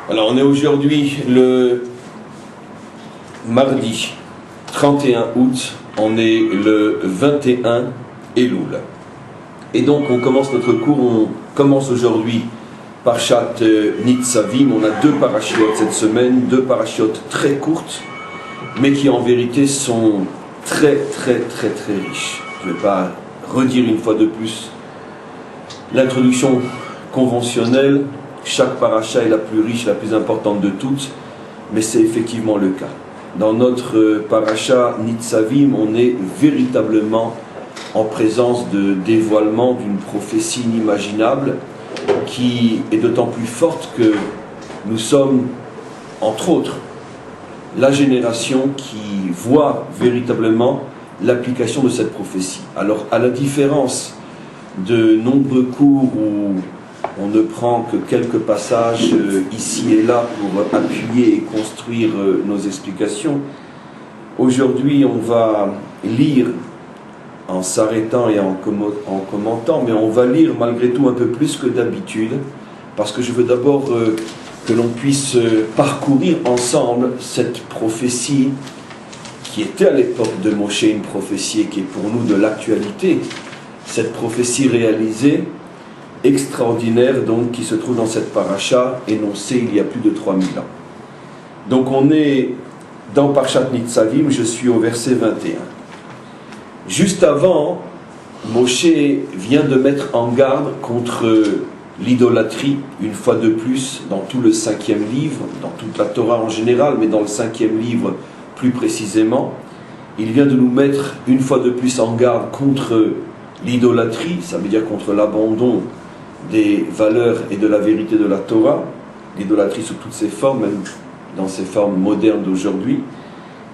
Alors on est aujourd'hui le mardi 31 août, on est le 21 Elul. Et donc on commence notre cours, on commence aujourd'hui Parshat Nitzavim. On a deux parachiotes cette semaine, deux parachiotes très courtes, mais qui en vérité sont très riches. Je ne vais pas redire une fois de plus l'introduction conventionnelle. Chaque paracha est la plus riche, la plus importante de toutes, mais c'est effectivement le cas. Dans notre paracha Nitzavim, on est véritablement en présence de dévoilement d'une prophétie inimaginable qui est d'autant plus forte que nous sommes, entre autres, la génération qui voit véritablement l'application de cette prophétie. Alors, à la différence de nombreux cours où on ne prend que quelques passages ici et là pour appuyer et construire nos explications, aujourd'hui on va lire en s'arrêtant et en commentant, mais on va lire malgré tout un peu plus que d'habitude, parce que je veux d'abord que l'on puisse parcourir ensemble cette prophétie qui était à l'époque de Moshe une prophétie qui est pour nous de l'actualité, cette prophétie réalisée, extraordinaire donc, qui se trouve dans cette paracha, énoncée il y a plus de 3000 ans. Donc on est dans Parshat Nitzavim, je suis au verset 21. Juste avant, Moshe vient de mettre en garde contre l'idolâtrie, une fois de plus, dans tout le 5e livre, dans toute la Torah en général, mais dans le 5e livre plus précisément. Il vient de nous mettre une fois de plus en garde contre l'idolâtrie, ça veut dire contre l'abandon des valeurs et de la vérité de la Torah, l'idolâtrie sous toutes ses formes, même dans ses formes modernes d'aujourd'hui.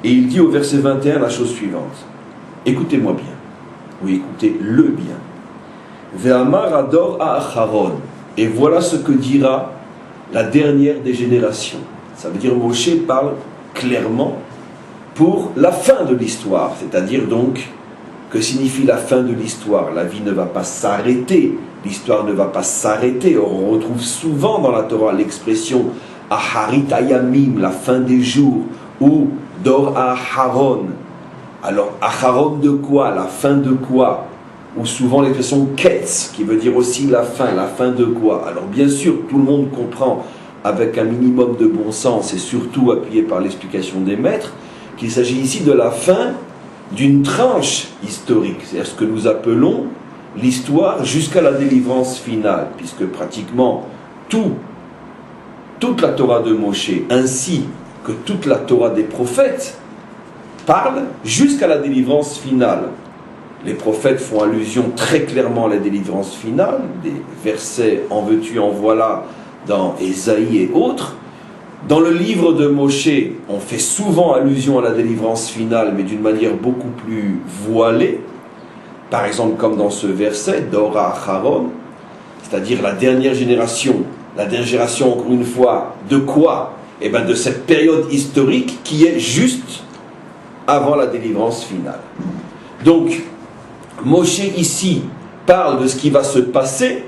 Et il dit au verset 21 la chose suivante. Écoutez-moi bien, oui, écoutez-le bien. Ve'amar ador ha'acharon. Et voilà ce que dira la dernière des générations. Ça veut dire Moshe parle clairement pour la fin de l'histoire, c'est-à-dire donc, que signifie la fin de l'histoire? La vie ne va pas s'arrêter, l'histoire ne va pas s'arrêter. On retrouve souvent dans la Torah l'expression Aharit Ayamim, la fin des jours, ou Dor Aharon. Alors, Aharon de quoi? La fin de quoi? Ou souvent l'expression Ketz, qui veut dire aussi la fin de quoi? Alors bien sûr, tout le monde comprend avec un minimum de bon sens et surtout appuyé par l'explication des maîtres, qu'il s'agit ici de la fin d'une tranche historique, c'est-à-dire ce que nous appelons l'histoire jusqu'à la délivrance finale, puisque pratiquement toute la Torah de Moshe, ainsi que toute la Torah des prophètes, parle jusqu'à la délivrance finale. Les prophètes font allusion très clairement à la délivrance finale, des versets en veux-tu, en voilà, dans Ésaïe et autres. Dans le livre de Moshe, on fait souvent allusion à la délivrance finale, mais d'une manière beaucoup plus voilée. Par exemple, comme dans ce verset, Dora Acharon, c'est-à-dire la dernière génération. La dernière génération, encore une fois, de quoi? Eh bien, de cette période historique qui est juste avant la délivrance finale. Donc, Moshe ici parle de ce qui va se passer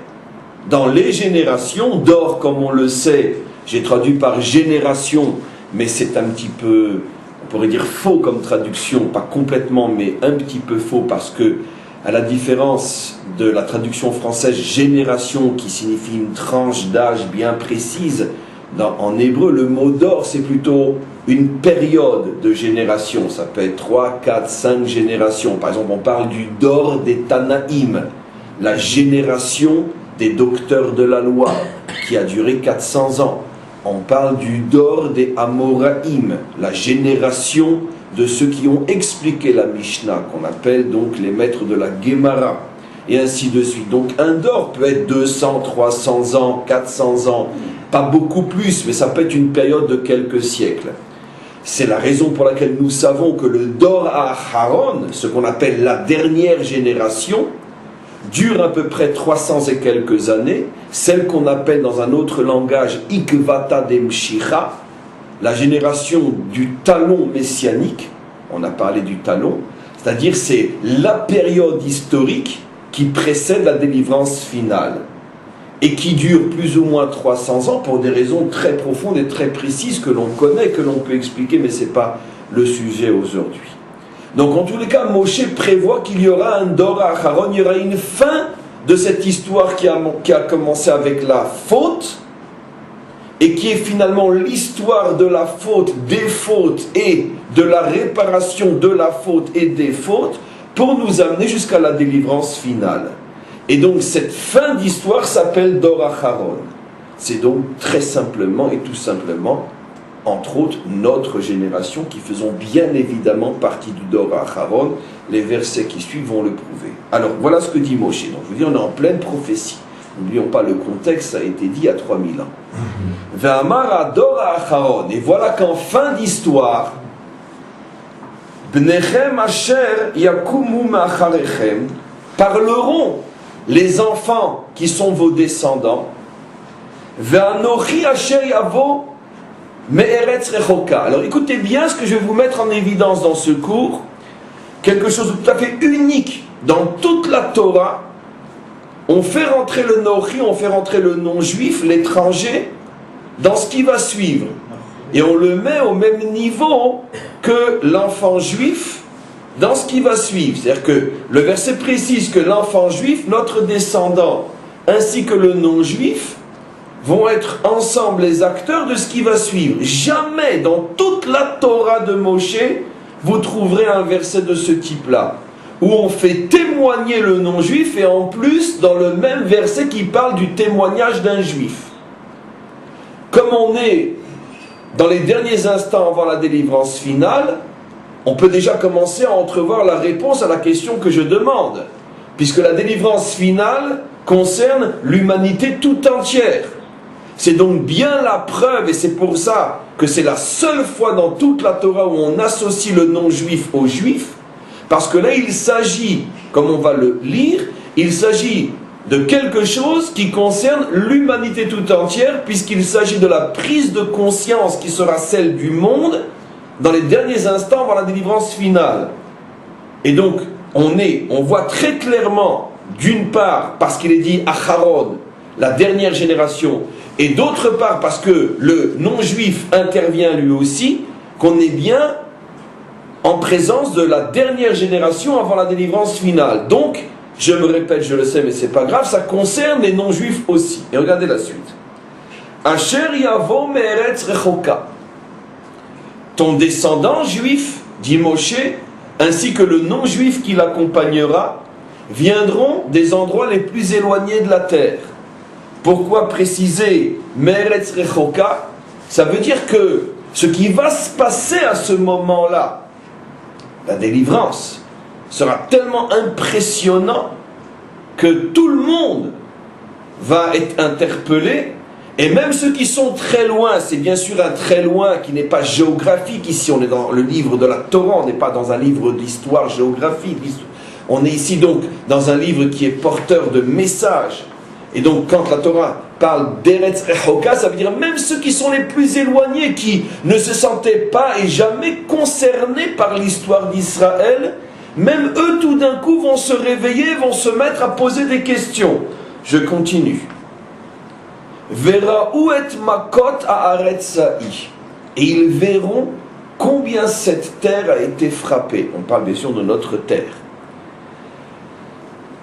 dans les générations. Dor, comme on le sait, j'ai traduit par génération, mais c'est un petit peu, on pourrait dire faux comme traduction, pas complètement, mais un petit peu faux, parce que, à la différence de la traduction française génération, qui signifie une tranche d'âge bien précise, en hébreu, le mot d'or, c'est plutôt une période de génération. Ça peut être 3, 4, 5 générations. Par exemple, on parle du dor des Tanaïm, la génération des docteurs de la loi, qui a duré 400 ans. On parle du dor des Amoraïm, la génération de ceux qui ont expliqué la Mishnah, qu'on appelle donc les maîtres de la Gemara, et ainsi de suite. Donc un dor peut être 200, 300 ans, 400 ans, pas beaucoup plus, mais ça peut être une période de quelques siècles. C'est la raison pour laquelle nous savons que le dor Aharon, ce qu'on appelle la dernière génération, dure à peu près 300 et quelques années, celle qu'on appelle dans un autre langage Ikvata Demshicha, la génération du talon messianique. On a parlé du talon, c'est-à-dire c'est la période historique qui précède la délivrance finale. et qui dure plus ou moins 300 ans pour des raisons très profondes et très précises que l'on connaît, que l'on peut expliquer, mais ce n'est pas le sujet aujourd'hui. Donc en tous les cas, Moshe prévoit qu'il y aura un Dor Acharon, il y aura une fin de cette histoire qui a commencé avec la faute, et qui est finalement l'histoire de la faute, des fautes et de la réparation de la faute et des fautes, pour nous amener jusqu'à la délivrance finale. Et donc cette fin d'histoire s'appelle Dor Acharon. C'est donc très simplement et tout simplement, entre autres, notre génération qui faisons bien évidemment partie du Dor Acharon. Les versets qui suivent vont le prouver. Alors voilà ce que dit Moshe. Donc je vous dis, on est en pleine prophétie. N'oublions pas le contexte, ça a été dit il y a 3000 ans. Ve'amar Dor Acharon. Et voilà qu'en fin d'histoire, Bnechem asher yakumu ma'acharechem, parleront les enfants qui sont vos descendants, Ve'anochi asher yavo me'eretz rechoka. Alors écoutez bien ce que je vais vous mettre en évidence dans ce cours, quelque chose de tout à fait unique dans toute la Torah. On fait rentrer le Nochi, on fait rentrer le non-juif, l'étranger, dans ce qui va suivre. Et on le met au même niveau que l'enfant juif dans ce qui va suivre. C'est-à-dire que le verset précise que l'enfant juif, notre descendant, ainsi que le non-juif, vont être ensemble les acteurs de ce qui va suivre. Jamais dans toute la Torah de Moshe, vous trouverez un verset de ce type-là, où on fait témoigner le non-juif, et en plus, dans le même verset qui parle du témoignage d'un juif. Comme on est dans les derniers instants avant la délivrance finale, on peut déjà commencer à entrevoir la réponse à la question que je demande, puisque la délivrance finale concerne l'humanité tout entière. C'est donc bien la preuve, et c'est pour ça que c'est la seule fois dans toute la Torah où on associe le non-juif au juif, parce que là il s'agit, comme on va le lire, il s'agit de quelque chose qui concerne l'humanité tout entière, puisqu'il s'agit de la prise de conscience qui sera celle du monde dans les derniers instants avant la délivrance finale. Et donc on voit très clairement, d'une part parce qu'il est dit Acharon, la dernière génération, et d'autre part parce que le non-juif intervient lui aussi, qu'on est bien en présence de la dernière génération avant la délivrance finale. Donc, je me répète, je le sais, mais c'est pas grave, ça concerne les non-juifs aussi. Et regardez la suite. Asher yavo me'eretz rechoka. Ton descendant juif, dit Moshe, ainsi que le non-juif qui l'accompagnera, viendront des endroits les plus éloignés de la terre. Pourquoi préciser me'eretz rechoka? Ça veut dire que ce qui va se passer à ce moment-là, la délivrance, sera tellement impressionnant que tout le monde va être interpellé, et même ceux qui sont très loin. C'est bien sûr un très loin qui n'est pas géographique. Ici on est dans le livre de la Torah, on n'est pas dans un livre d'histoire géographique, on est ici donc dans un livre qui est porteur de messages. Et donc quand la Torah parle d'Eretz Rechoka, ça veut dire même ceux qui sont les plus éloignés, qui ne se sentaient pas et jamais concernés par l'histoire d'Israël, même eux tout d'un coup vont se réveiller, vont se mettre à poser des questions. Je continue. Verraou et makot haaretzai. Et ils verront combien cette terre a été frappée. On parle bien sûr de notre terre.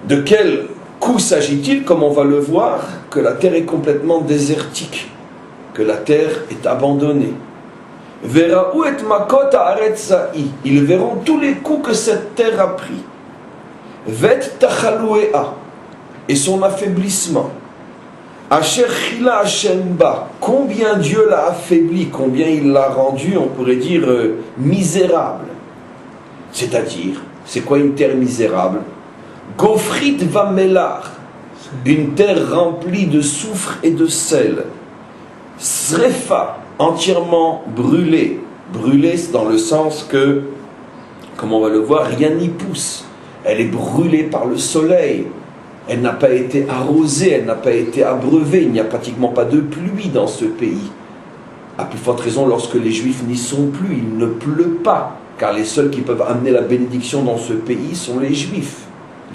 De quel coup s'agit-il? Comme on va le voir, que la terre est complètement désertique, que la terre est abandonnée. Verraou et makot haaretzai. Ils verront tous les coups que cette terre a pris. Vet tachalouéa. Et son affaiblissement. Asher chila Hashem ba. Combien Dieu l'a affaibli, combien il l'a rendu, on pourrait dire, misérable. C'est-à-dire, c'est quoi une terre misérable? Gofrit vamelar. Une terre remplie de soufre et de sel. Srefa. Entièrement brûlée. Brûlée dans le sens que, comme on va le voir, rien n'y pousse. Elle est brûlée par le soleil. Elle n'a pas été arrosée, elle n'a pas été abreuvée. Il n'y a pratiquement pas de pluie dans ce pays. À plus forte raison lorsque les Juifs n'y sont plus. Il ne pleut pas, car les seuls qui peuvent amener la bénédiction dans ce pays sont les Juifs,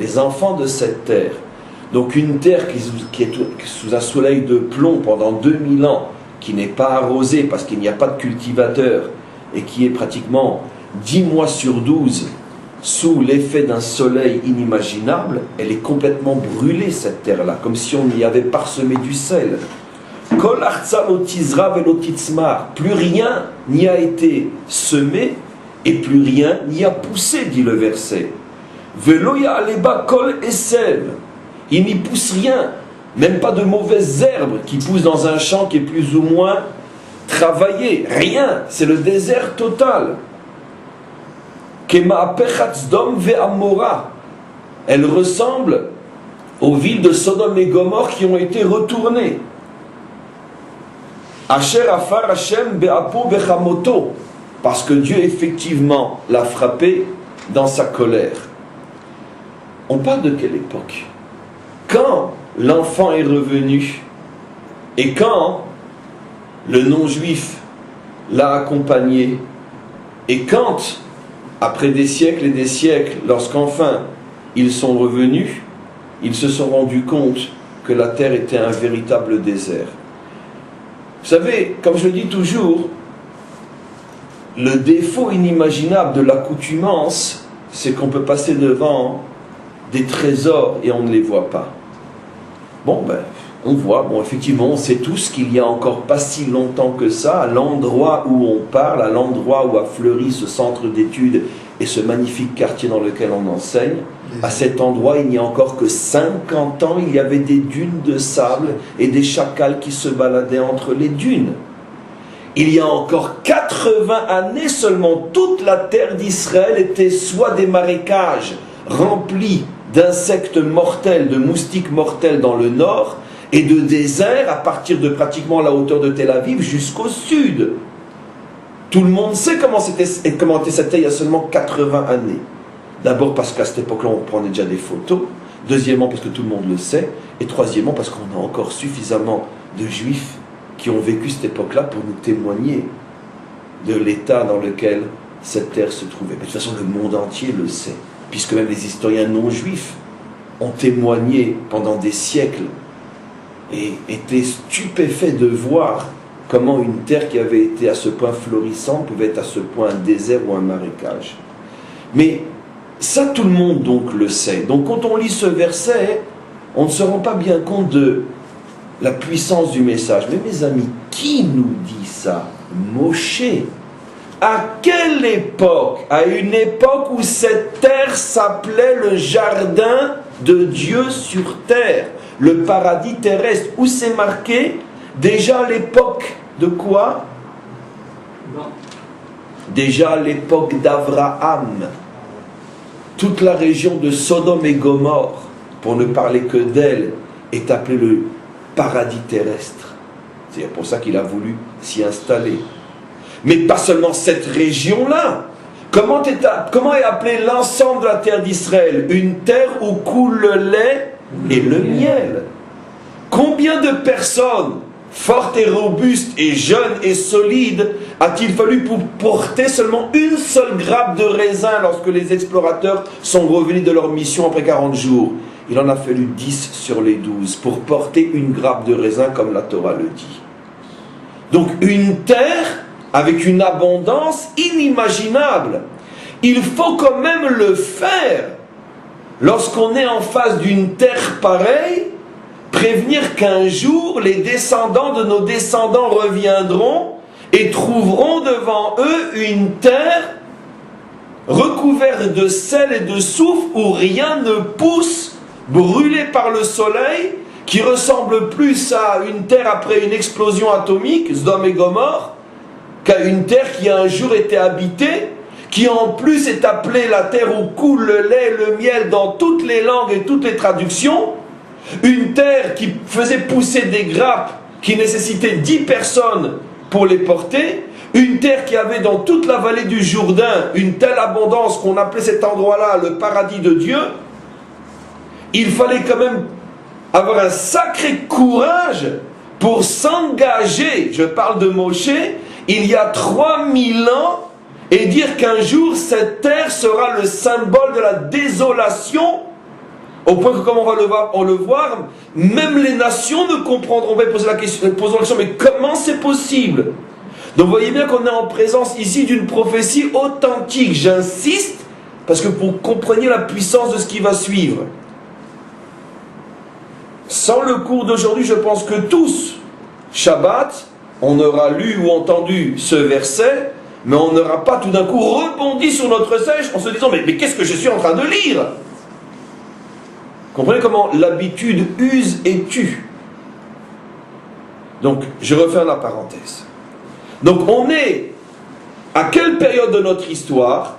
les enfants de cette terre. Donc une terre qui est sous un soleil de plomb pendant 2000 ans, qui n'est pas arrosée parce qu'il n'y a pas de cultivateur, et qui est pratiquement 10 mois sur 12 sous l'effet d'un soleil inimaginable, elle est complètement brûlée, cette terre-là, comme si on y avait parsemé du sel. Kol arza lo tizra velo titzmar. Plus rien n'y a été semé et plus rien n'y a poussé, dit le verset. Velo ya'aleba kol esev. Il n'y pousse rien, même pas de mauvaises herbes qui poussent dans un champ qui est plus ou moins travaillé. Rien, c'est le désert total. Kema'apechat Sdom ve'amora. Elle ressemble aux villes de Sodome et Gomorrhe qui ont été retournées. Asher afar Hashem be'apo bechamoto, parce que Dieu effectivement l'a frappé dans sa colère. On parle de quelle époque? Quand l'enfant est revenu et quand le non-juif l'a accompagné et quand, après des siècles et des siècles, lorsqu'enfin ils sont revenus, ils se sont rendus compte que la terre était un véritable désert. Vous savez, comme je le dis toujours, le défaut inimaginable de l'accoutumance, c'est qu'on peut passer devant des trésors et on ne les voit pas. Bon, on voit, effectivement, on sait tous qu'il y a encore pas si longtemps que ça, à l'endroit où on parle, à l'endroit où a fleuri ce centre d'études et ce magnifique quartier dans lequel on enseigne, à cet endroit, il n'y a encore que 50 ans, il y avait des dunes de sable et des chacals qui se baladaient entre les dunes. Il y a encore 80 années seulement, toute la terre d'Israël était soit des marécages remplis d'insectes mortels, de moustiques mortels dans le nord, et de déserts à partir de pratiquement la hauteur de Tel Aviv jusqu'au sud. Tout le monde sait comment c'était il y a seulement 80 années. D'abord parce qu'à cette époque-là, on prenait déjà des photos. Deuxièmement, parce que tout le monde le sait. Et troisièmement, parce qu'on a encore suffisamment de juifs qui ont vécu cette époque-là pour nous témoigner de l'état dans lequel cette terre se trouvait. Mais de toute façon, le monde entier le sait, puisque même les historiens non-juifs ont témoigné pendant des siècles et étaient stupéfaits de voir comment une terre qui avait été à ce point florissante pouvait être à ce point un désert ou un marécage. Mais ça, tout le monde donc le sait. Donc quand on lit ce verset, on ne se rend pas bien compte de la puissance du message. Mais mes amis, qui nous dit ça? Moshe. À quelle époque? À une époque où cette terre s'appelait le jardin de Dieu sur terre, le paradis terrestre, où c'est marqué déjà à l'époque de quoi? Déjà à l'époque d'Abraham. Toute la région de Sodome et Gomorrhe, pour ne parler que d'elle, est appelée le paradis terrestre. C'est pour ça qu'il a voulu s'y installer. Mais pas seulement cette région-là. Comment est appelé l'ensemble de la terre d'Israël? Une terre où coule le lait et le miel. Combien de personnes fortes et robustes et jeunes et solides a-t-il fallu pour porter seulement une seule grappe de raisin lorsque les explorateurs sont revenus de leur mission après 40 jours? Il en a fallu 10 sur les 12 pour porter une grappe de raisin comme la Torah le dit. Donc une terre avec une abondance inimaginable. Il faut quand même le faire. Lorsqu'on est en face d'une terre pareille, prévenir qu'un jour, les descendants de nos descendants reviendront et trouveront devant eux une terre recouverte de sel et de soufre où rien ne pousse, brûlée par le soleil, qui ressemble plus à une terre après une explosion atomique, Sodome et Gomorrhe, qu'à une terre qui a un jour été habitée, qui en plus est appelée la terre où coule le lait et le miel dans toutes les langues et toutes les traductions, une terre qui faisait pousser des grappes qui nécessitaient 10 personnes pour les porter, une terre qui avait dans toute la vallée du Jourdain une telle abondance qu'on appelait cet endroit-là le paradis de Dieu. Il fallait quand même avoir un sacré courage pour s'engager, je parle de Moshe, il y a 3000 ans, et dire qu'un jour cette terre sera le symbole de la désolation Au point que, comme on le voir, même les nations ne comprendront pas. Poseront la question, mais comment c'est possible? Donc vous voyez bien qu'on est en présence ici d'une prophétie authentique. J'insiste, parce que pour compreniez la puissance de ce qui va suivre. Sans le cours d'aujourd'hui, je pense que tous, Shabbat, on aura lu ou entendu ce verset, mais on n'aura pas tout d'un coup rebondi sur notre siège en se disant mais qu'est-ce que je suis en train de lire? Comprenez comment l'habitude use et tue. Donc, je referme la parenthèse. Donc, on est à quelle période de notre histoire?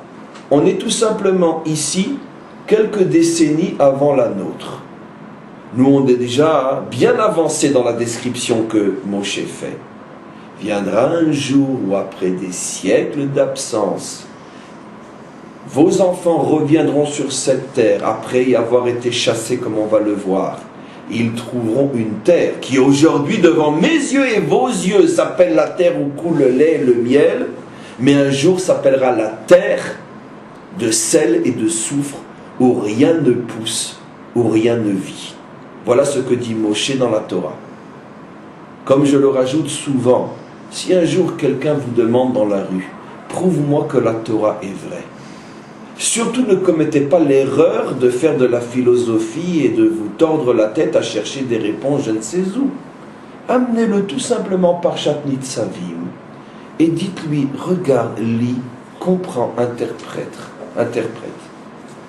On est tout simplement ici, quelques décennies avant la nôtre. Nous, on est déjà bien avancé dans la description que Moshe fait. Viendra un jour où, après des siècles d'absence, vos enfants reviendront sur cette terre après y avoir été chassés comme on va le voir. Ils trouveront une terre qui aujourd'hui devant mes yeux et vos yeux s'appelle la terre où coule le lait et le miel, mais un jour s'appellera la terre de sel et de soufre où rien ne pousse, où rien ne vit. Voilà ce que dit Moshe dans la Torah. Comme je le rajoute souvent, si un jour quelqu'un vous demande dans la rue, prouve-moi que la Torah est vraie. Surtout ne commettez pas l'erreur de faire de la philosophie et de vous tordre la tête à chercher des réponses je ne sais où. Amenez-le tout simplement par Shatnit Savim et dites-lui, regarde, lis, comprends, interprète.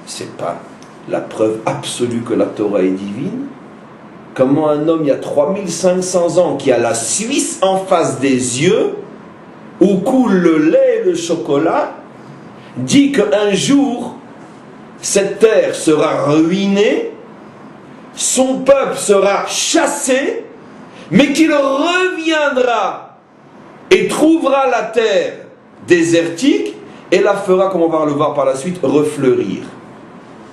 C'est pas la preuve absolue que la Torah est divine. Comment un homme il y a 3500 ans qui a la Suisse en face des yeux, où coule le lait et le chocolat, dit qu'un jour, cette terre sera ruinée, son peuple sera chassé, mais qu'il reviendra et trouvera la terre désertique et la fera, comme on va le voir par la suite, refleurir.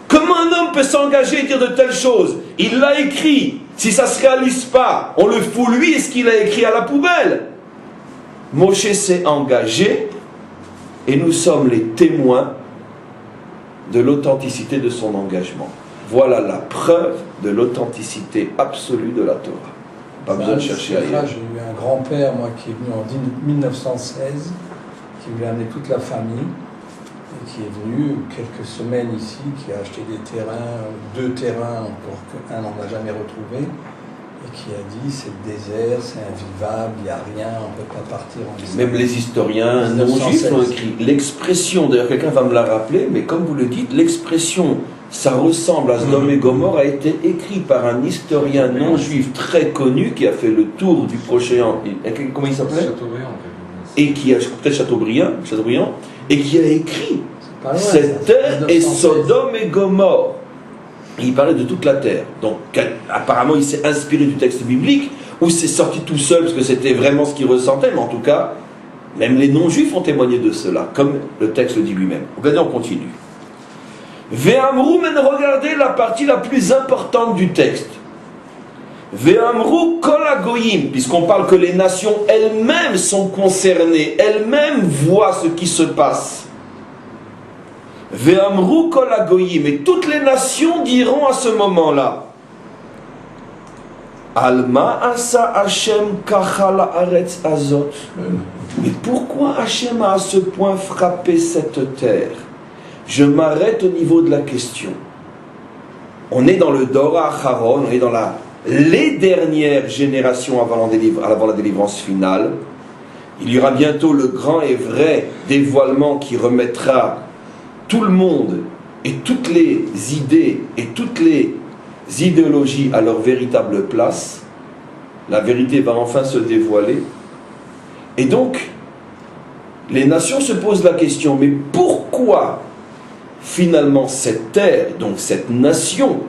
Comment un homme peut s'engager et dire de telles choses? Il l'a écrit. Si ça ne se réalise pas, on le fout lui et ce qu'il a écrit à la poubelle. Moshe s'est engagé et nous sommes les témoins de l'authenticité de son engagement. Voilà la preuve de l'authenticité absolue de la Torah. Pas besoin de chercher ailleurs. J'ai eu un grand-père, moi, qui est venu en 1916, qui voulait amener toute la famille, et qui est venu quelques semaines ici, qui a acheté des terrains, 2 terrains, encore qu'un on n'a jamais retrouvé, et qui a dit c'est le désert, c'est invivable, il n'y a rien, on ne peut pas partir en Israël. Même les historiens non-juifs l'ont écrit. L'expression, d'ailleurs quelqu'un va me la rappeler, mais comme vous le dites, l'expression ça ressemble à Sodome et Gomorrhe a été écrit par un historien non-juif très connu qui a fait le tour du Proche-Orient. Comment il s'appelait? Chateaubriand. Et qui a, peut-être Chateaubriand, et qui a écrit loin, cette terre est Sodome et Gomorrhe. Il parlait de toute la terre. Donc apparemment il s'est inspiré du texte biblique, ou c'est sorti tout seul parce que c'était vraiment ce qu'il ressentait, mais en tout cas, même les non-juifs ont témoigné de cela, comme le texte le dit lui-même. Regardez, on continue. Ve'amrou, mais regardez la partie la plus importante du texte. Ve'amrou kol hagoyim, puisqu'on parle que les nations elles-mêmes sont concernées, elles-mêmes voient ce qui se passe. Ve'amrou kol hagoyim, et toutes les nations diront à ce moment-là, Alma asa Hashem kachal haaretz azot. Mais pourquoi Hashem a à ce point frappé cette terre? Je m'arrête au niveau de la question. On est dans le Dora Acharon, on est dans les dernières générations avant la délivrance finale. Il y aura bientôt le grand et vrai dévoilement qui remettra tout le monde et toutes les idées et toutes les idéologies à leur véritable place. La vérité va enfin se dévoiler. Et donc, les nations se posent la question, mais pourquoi finalement cette terre, donc cette nation,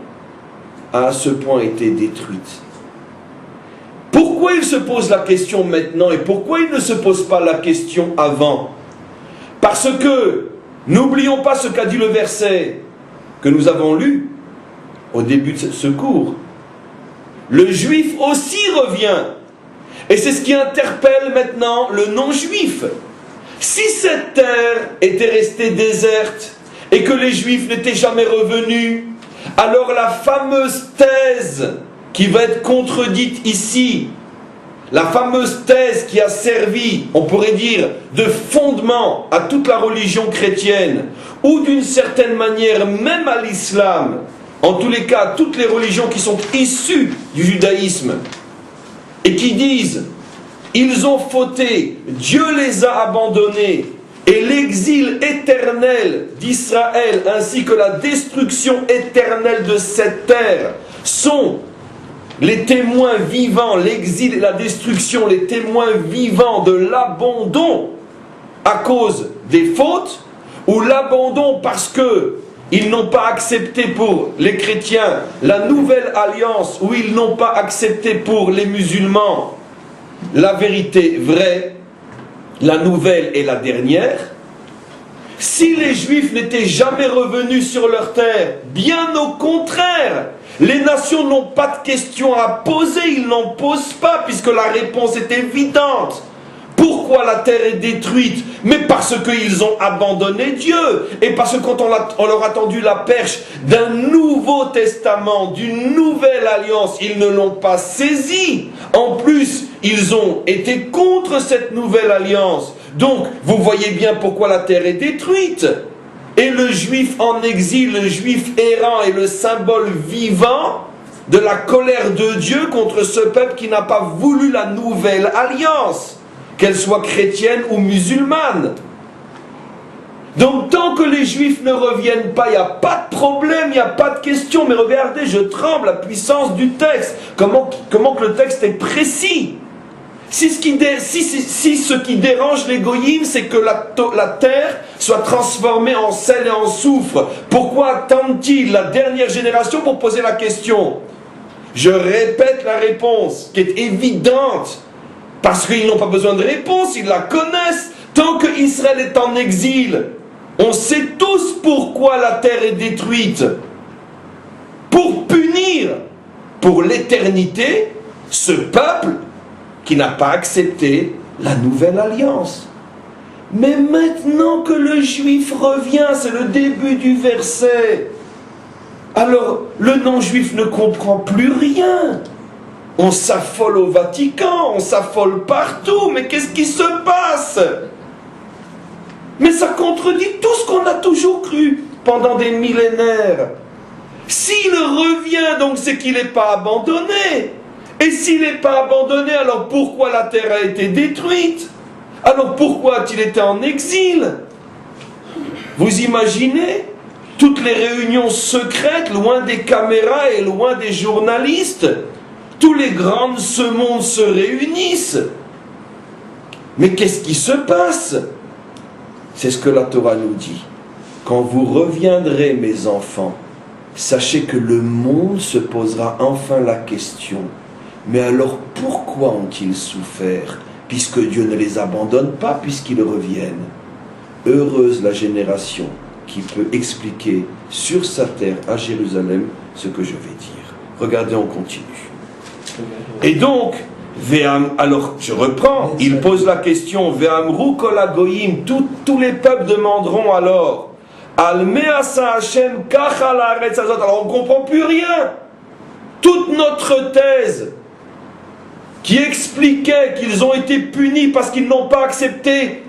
a à ce point été détruite? Pourquoi il se pose la question maintenant et pourquoi il ne se pose pas la question avant? Parce que, n'oublions pas ce qu'a dit le verset que nous avons lu au début de ce cours. Le juif aussi revient. Et c'est ce qui interpelle maintenant le non-juif. Si cette terre était restée déserte et que les juifs n'étaient jamais revenus, Alors la fameuse thèse qui va être contredite ici, la fameuse thèse qui a servi, on pourrait dire, de fondement à toute la religion chrétienne, ou d'une certaine manière même à l'islam, en tous les cas, toutes les religions qui sont issues du judaïsme, et qui disent, ils ont fauté, Dieu les a abandonnés, et l'exil éternel d'Israël, ainsi que la destruction éternelle de cette terre, sont les témoins vivants, l'exil et la destruction, les témoins vivants de l'abandon à cause des fautes, ou l'abandon parce que ils n'ont pas accepté pour les chrétiens la nouvelle alliance, ou ils n'ont pas accepté pour les musulmans la vérité vraie, la nouvelle et la dernière. Si les Juifs n'étaient jamais revenus sur leur terre, bien au contraire, les nations n'ont pas de questions à poser, ils n'en posent pas, puisque la réponse est évidente. Pourquoi la terre est détruite? Mais parce qu'ils ont abandonné Dieu, et parce que quand on leur a tendu la perche d'un nouveau testament, d'une nouvelle alliance, ils ne l'ont pas saisi. En plus, ils ont été contre cette nouvelle alliance. Donc, vous voyez bien pourquoi la terre est détruite. Et le juif en exil, le juif errant est le symbole vivant de la colère de Dieu contre ce peuple qui n'a pas voulu la nouvelle alliance, qu'elle soit chrétienne ou musulmane. Donc tant que les juifs ne reviennent pas, il n'y a pas de problème, il n'y a pas de question. Mais regardez, je tremble, la puissance du texte. Comment que le texte est précis. Si ce qui dérange les goyim, c'est que la terre soit transformée en sel et en soufre. Pourquoi attendent-ils la dernière génération pour poser la question? Je répète la réponse, qui est évidente, parce qu'ils n'ont pas besoin de réponse, ils la connaissent. Tant que Israël est en exil, on sait tous pourquoi la terre est détruite. Pour punir, pour l'éternité, ce peuple qui n'a pas accepté la nouvelle alliance. Mais maintenant que le juif revient, c'est le début du verset, alors le non-juif ne comprend plus rien. On s'affole au Vatican, on s'affole partout, mais qu'est-ce qui se passe? Mais ça contredit tout ce qu'on a toujours cru pendant des millénaires. S'il revient, donc c'est qu'il n'est pas abandonné. Et s'il n'est pas abandonné, alors pourquoi la terre a été détruite? Alors pourquoi a-t-il été en exil? Vous imaginez toutes les réunions secrètes, loin des caméras et loin des journalistes? Tous les grands de ce monde se réunissent. Mais qu'est-ce qui se passe? C'est ce que la Torah nous dit. Quand vous reviendrez, mes enfants, sachez que le monde se posera enfin la question. Mais alors pourquoi ont-ils souffert? Puisque Dieu ne les abandonne pas, puisqu'ils reviennent. Heureuse la génération qui peut expliquer sur sa terre, à Jérusalem, ce que je vais dire. Regardez, on continue. Et donc, alors je reprends, il pose la question, Ve'amru kol hagoyim, tous les peuples demanderont alors, Al me'asa Hashem kacha la'aretz hazot. Alors on ne comprend plus rien. Toute notre thèse qui expliquait qu'ils ont été punis parce qu'ils n'ont pas accepté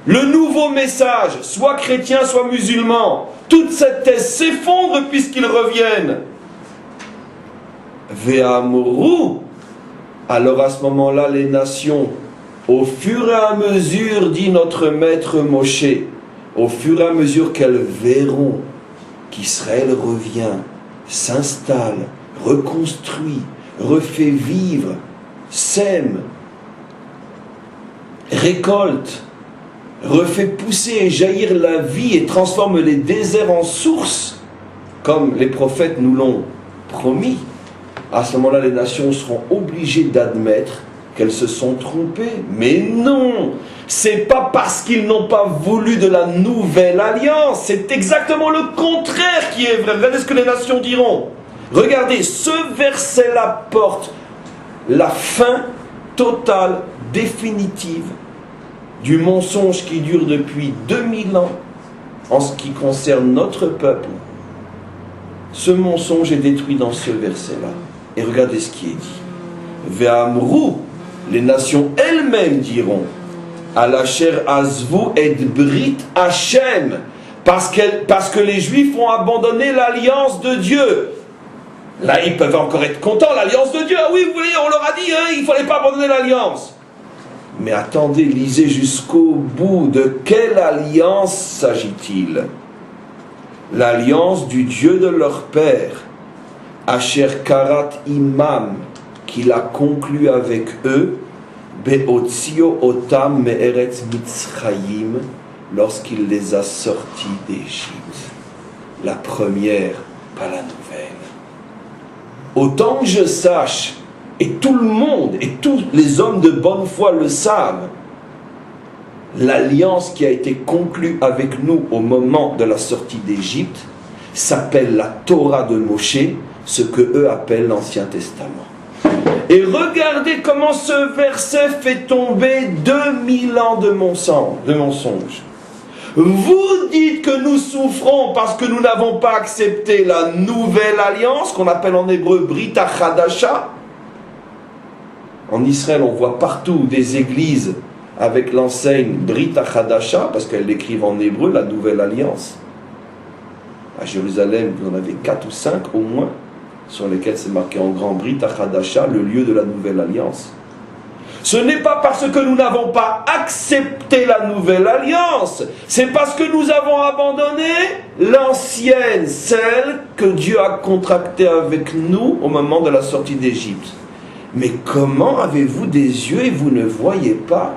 le nouveau message, soit chrétien, soit musulman, toute cette thèse s'effondre puisqu'ils reviennent. Ve'amru. Alors à ce moment-là, les nations, au fur et à mesure, dit notre maître Moshe, au fur et à mesure qu'elles verront qu'Israël revient, s'installe, reconstruit, refait vivre, sème, récolte, refait pousser et jaillir la vie et transforme les déserts en sources, comme les prophètes nous l'ont promis, à ce moment-là, les nations seront obligées d'admettre qu'elles se sont trompées. Mais non, c'est pas parce qu'ils n'ont pas voulu de la nouvelle alliance, c'est exactement le contraire qui est vrai. Regardez ce que les nations diront. Regardez, ce verset-là porte la fin totale, définitive du mensonge qui dure depuis 2000 ans en ce qui concerne notre peuple. Ce mensonge est détruit dans ce verset-là. Et regardez ce qui est dit. Ve'amru, les nations elles-mêmes diront, Alacher azvu et brit Hashem, parce que les Juifs ont abandonné l'alliance de Dieu. Là, ils peuvent encore être contents, l'alliance de Dieu. Ah oui, vous voyez, on leur a dit, hein, il ne fallait pas abandonner l'alliance. Mais attendez, lisez jusqu'au bout. De quelle alliance s'agit-il? L'alliance du Dieu de leur père, Asher Karat Imam, qu'il a conclu avec eux, Beotzio Otam Me'eretz Mitzrayim, lorsqu'il les a sortis d'Égypte. La première, pas la nouvelle. Autant que je sache, et tout le monde, et tous les hommes de bonne foi le savent, l'alliance qui a été conclue avec nous au moment de la sortie d'Égypte s'appelle la Torah de Moshe, ce que eux appellent l'Ancien Testament. Et regardez comment ce verset fait tomber 2000 ans de mensonges. Vous dites que nous souffrons parce que nous n'avons pas accepté la nouvelle alliance, qu'on appelle en hébreu Brit HaChadasha. En Israël, on voit partout des églises avec l'enseigne Brit HaChadasha, parce qu'elles l'écrivent en hébreu, la nouvelle alliance. À Jérusalem, vous en avez 4 ou 5 au moins, sur lesquels c'est marqué en grand Brit HaChadasha, le lieu de la nouvelle alliance. Ce n'est pas parce que nous n'avons pas accepté la nouvelle alliance, c'est parce que nous avons abandonné l'ancienne, celle que Dieu a contractée avec nous au moment de la sortie d'Égypte. Mais comment avez-vous des yeux et vous ne voyez pas?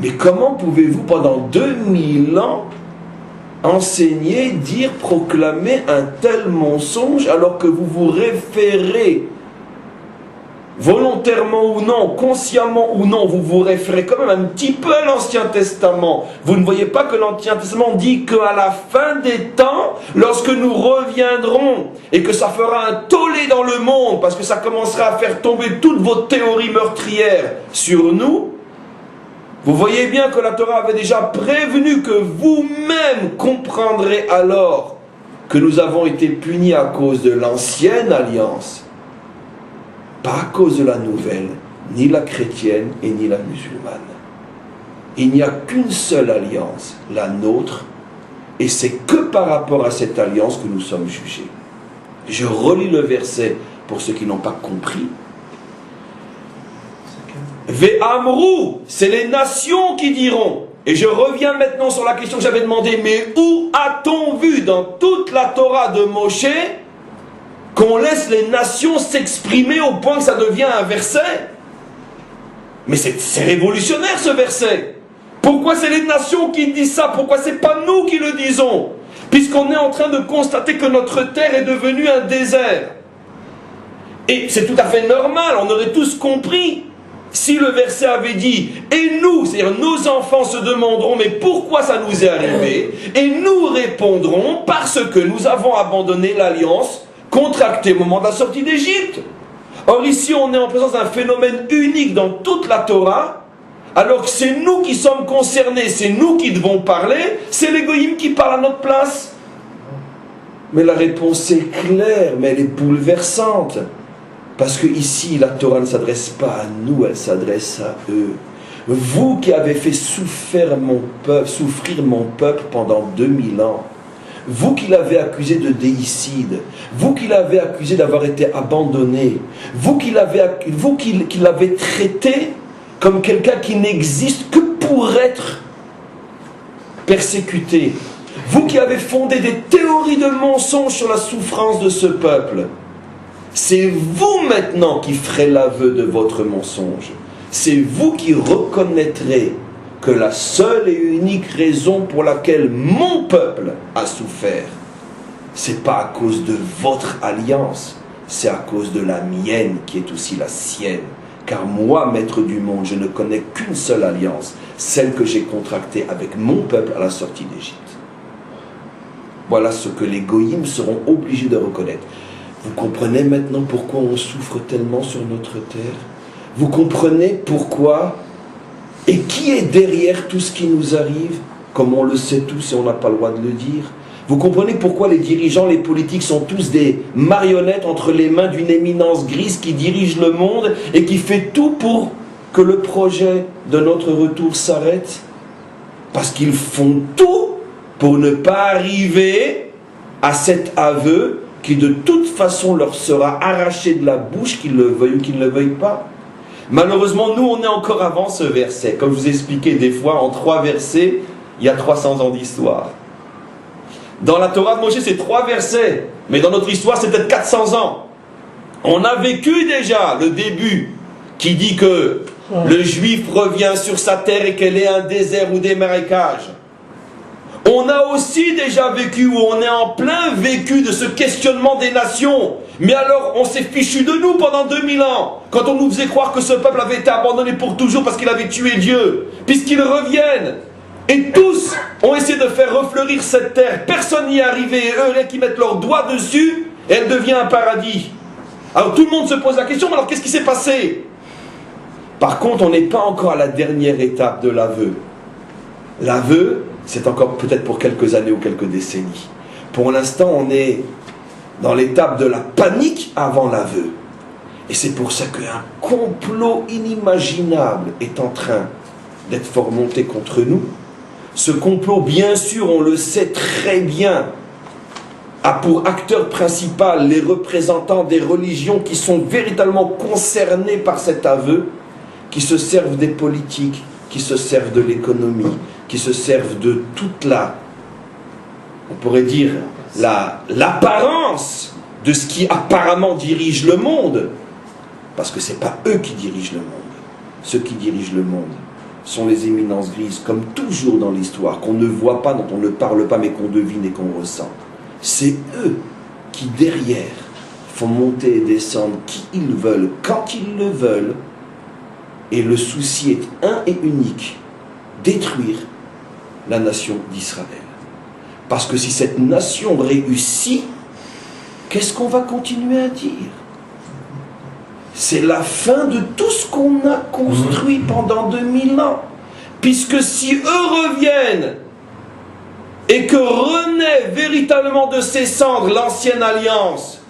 Mais comment pouvez-vous pendant 2000 ans enseigner, dire, proclamer un tel mensonge alors que vous vous référez, volontairement ou non, consciemment ou non, vous vous référez quand même un petit peu à l'Ancien Testament. Vous ne voyez pas que l'Ancien Testament dit qu'à la fin des temps, lorsque nous reviendrons et que ça fera un tollé dans le monde parce que ça commencera à faire tomber toutes vos théories meurtrières sur nous, vous voyez bien que la Torah avait déjà prévenu que vous-même comprendrez alors que nous avons été punis à cause de l'ancienne alliance, pas à cause de la nouvelle, ni la chrétienne et ni la musulmane. Il n'y a qu'une seule alliance, la nôtre, et c'est que par rapport à cette alliance que nous sommes jugés. Je relis le verset pour ceux qui n'ont pas compris. Ve'amru, c'est les nations qui diront. Et je reviens maintenant sur la question que j'avais demandé, mais où a-t-on vu dans toute la Torah de Moshe qu'on laisse les nations s'exprimer au point que ça devient un verset? Mais c'est révolutionnaire ce verset. Pourquoi c'est les nations qui disent ça? Pourquoi c'est pas nous qui le disons? Puisqu'on est en train de constater que notre terre est devenue un désert. Et c'est tout à fait normal, on aurait tous compris si le verset avait dit « Et nous, c'est-à-dire nos enfants se demanderont « Mais pourquoi ça nous est arrivé ?» Et nous répondrons « Parce que nous avons abandonné l'alliance contractée au moment de la sortie d'Égypte. » Or ici, on est en présence d'un phénomène unique dans toute la Torah, alors que c'est nous qui sommes concernés, c'est nous qui devons parler, c'est les goïms qui parlent à notre place. Mais la réponse est claire, mais elle est bouleversante. Parce que ici, la Torah ne s'adresse pas à nous, elle s'adresse à eux. Vous qui avez fait souffrir mon peuple pendant 2000 ans, vous qui l'avez accusé de déicide, vous qui l'avez accusé d'avoir été abandonné, vous qui l'avez traité comme quelqu'un qui n'existe que pour être persécuté, vous qui avez fondé des théories de mensonges sur la souffrance de ce peuple, c'est vous maintenant qui ferez l'aveu de votre mensonge. C'est vous qui reconnaîtrez que la seule et unique raison pour laquelle mon peuple a souffert, c'est pas à cause de votre alliance, c'est à cause de la mienne qui est aussi la sienne. Car moi, maître du monde, je ne connais qu'une seule alliance, celle que j'ai contractée avec mon peuple à la sortie d'Égypte. Voilà ce que les goïms seront obligés de reconnaître. Vous comprenez maintenant pourquoi on souffre tellement sur notre terre? Vous comprenez pourquoi et qui est derrière tout ce qui nous arrive, comme on le sait tous et on n'a pas le droit de le dire? Vous comprenez pourquoi les dirigeants, les politiques sont tous des marionnettes entre les mains d'une éminence grise qui dirige le monde et qui fait tout pour que le projet de notre retour s'arrête? Parce qu'ils font tout pour ne pas arriver à cet aveu qui de toute façon leur sera arraché de la bouche, qu'ils le veuillent ou qu'ils ne le veuillent pas. Malheureusement, nous, on est encore avant ce verset. Comme je vous ai expliqué des fois, en 3 versets, il y a 300 ans d'histoire. Dans la Torah de Moshe, c'est 3 versets. Mais dans notre histoire, c'est peut-être 400 ans. On a vécu déjà le début qui dit que le juif revient sur sa terre et qu'elle est un désert ou des marécages. On a aussi déjà vécu, où on est en plein vécu de ce questionnement des nations. Mais alors, on s'est fichu de nous pendant 2000 ans, quand on nous faisait croire que ce peuple avait été abandonné pour toujours parce qu'il avait tué Dieu, puisqu'ils reviennent. Et tous ont essayé de faire refleurir cette terre. Personne n'y est arrivé, et eux, rien qui mettent leurs doigts dessus, et elle devient un paradis. Alors tout le monde se pose la question, mais alors qu'est-ce qui s'est passé? Par contre, on n'est pas encore à la dernière étape de l'aveu. L'aveu, c'est encore peut-être pour quelques années ou quelques décennies. Pour l'instant, on est dans l'étape de la panique avant l'aveu. Et c'est pour ça qu'un complot inimaginable est en train d'être fomenté contre nous. Ce complot, bien sûr, on le sait très bien, a pour acteur principal les représentants des religions qui sont véritablement concernés par cet aveu, qui se servent des politiques, qui se servent de l'économie, qui se servent de toute on pourrait dire, l'apparence de ce qui apparemment dirige le monde. Parce que ce n'est pas eux qui dirigent le monde. Ceux qui dirigent le monde sont les éminences grises, comme toujours dans l'histoire, qu'on ne voit pas, dont on ne parle pas, mais qu'on devine et qu'on ressent. C'est eux qui, derrière, font monter et descendre qui ils veulent, quand ils le veulent. Et le souci est un et unique, détruire la nation d'Israël. Parce que si cette nation réussit, qu'est-ce qu'on va continuer à dire? C'est la fin de tout ce qu'on a construit pendant 2000 ans. Puisque si eux reviennent et que renaît véritablement de ses cendres l'ancienne alliance,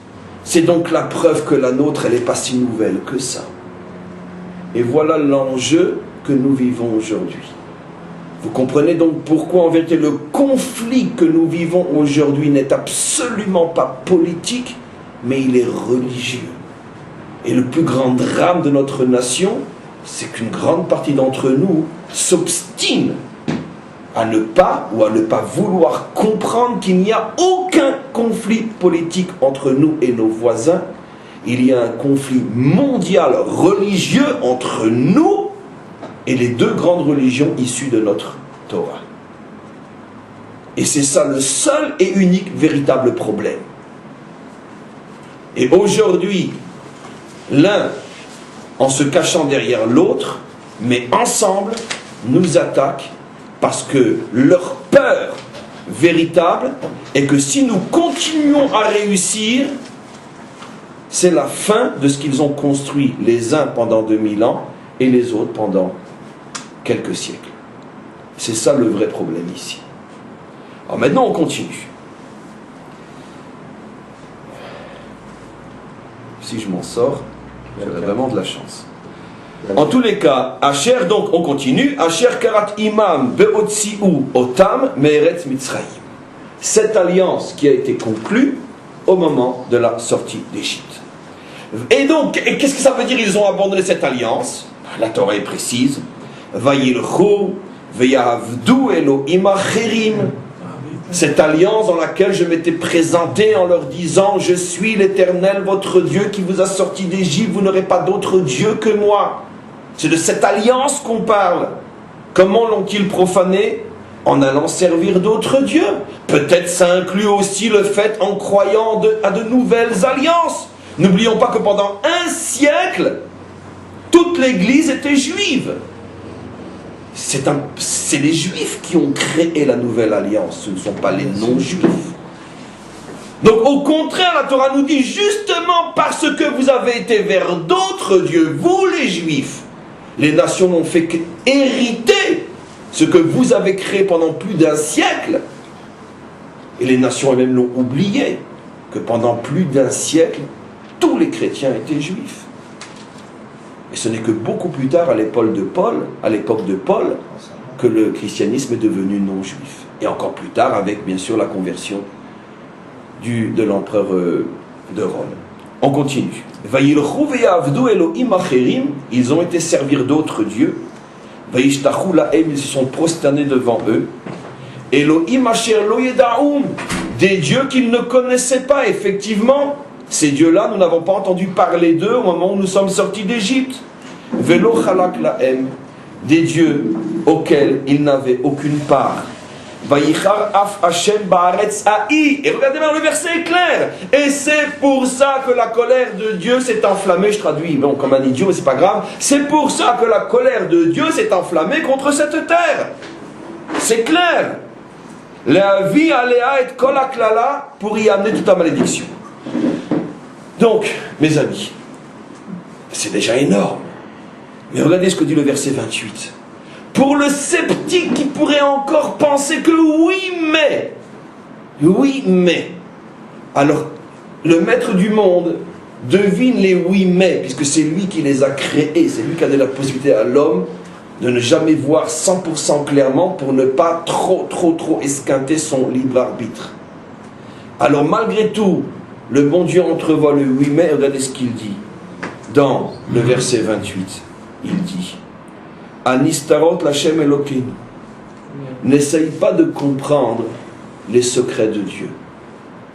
c'est donc la preuve que la nôtre, elle n'est pas si nouvelle que ça. Et voilà l'enjeu que nous vivons aujourd'hui. Vous comprenez donc pourquoi en vérité le conflit que nous vivons aujourd'hui n'est absolument pas politique, mais il est religieux. Et le plus grand drame de notre nation, c'est qu'une grande partie d'entre nous s'obstine à ne pas ou à ne pas vouloir comprendre qu'il n'y a aucun conflit politique entre nous et nos voisins. Il y a un conflit mondial religieux entre nous et les 2 grandes religions issues de notre Torah. Et c'est ça le seul et unique véritable problème. Et aujourd'hui, l'un en se cachant derrière l'autre, mais ensemble, nous attaquent parce que leur peur véritable est que si nous continuons à réussir, c'est la fin de ce qu'ils ont construit les uns pendant 2000 ans et les autres pendant quelques siècles. C'est ça le vrai problème ici. Alors maintenant on continue. Si je m'en sors, j'aurai vraiment de la chance. En tous les cas, Asher, donc on continue, Asher karat imam beotziu otam me'eretz Mitzrayim. Cette alliance qui a été conclue au moment de la sortie d'Égypte. Et donc, qu'est-ce que ça veut dire? Ils ont abandonné cette alliance. La Torah est précise. Vayilchu ve'yavdu Elohim acherim. Cette alliance dans laquelle je m'étais présenté en leur disant: je suis l'Éternel, votre Dieu, qui vous a sorti d'Égypte, vous n'aurez pas d'autre Dieu que moi. C'est de cette alliance qu'on parle. Comment l'ont-ils profané? En allant servir d'autres dieux. Peut-être ça inclut aussi le fait en croyant à de nouvelles alliances. N'oublions pas que pendant 1 siècle, toute l'Église était juive. C'est les Juifs qui ont créé la nouvelle alliance, ce ne sont pas les non-Juifs. Donc au contraire, la Torah nous dit, justement parce que vous avez été vers d'autres dieux, vous les Juifs, les nations n'ont fait qu'hériter ce que vous avez créé pendant plus d'1 siècle. Et les nations elles-mêmes l'ont oublié, que pendant plus d'un siècle, tous les chrétiens étaient juifs. Et ce n'est que beaucoup plus tard, à l'époque de Paul, que le christianisme est devenu non-juif. Et encore plus tard, avec bien sûr la conversion de l'empereur de Rome. On continue. Ils ont été servir d'autres dieux. Ils se sont prosternés devant eux. Des dieux qu'ils ne connaissaient pas. Effectivement, ces dieux-là, nous n'avons pas entendu parler d'eux au moment où nous sommes sortis d'Égypte. Des dieux auxquels ils n'avaient aucune part. Et regardez bien, le verset est clair. Et c'est pour ça que la colère de Dieu s'est enflammée. Je traduis bon, comme un idiot, mais c'est pas grave. C'est pour ça que la colère de Dieu s'est enflammée contre cette terre. C'est clair. La vie aléa et kolaklala pour y amener toute la malédiction. Donc, mes amis, c'est déjà énorme. Mais regardez ce que dit le verset 28. Pour le sceptique qui pourrait encore penser que oui mais, alors le maître du monde devine les oui mais, puisque c'est lui qui les a créés, c'est lui qui a donné la possibilité à l'homme de ne jamais voir 100% clairement pour ne pas trop esquinter son libre arbitre. Alors malgré tout, le bon Dieu entrevoit le oui mais, regardez ce qu'il dit dans le verset 28. Il dit Anistarot Lachem Elokim. N'essaye pas de comprendre les secrets de Dieu.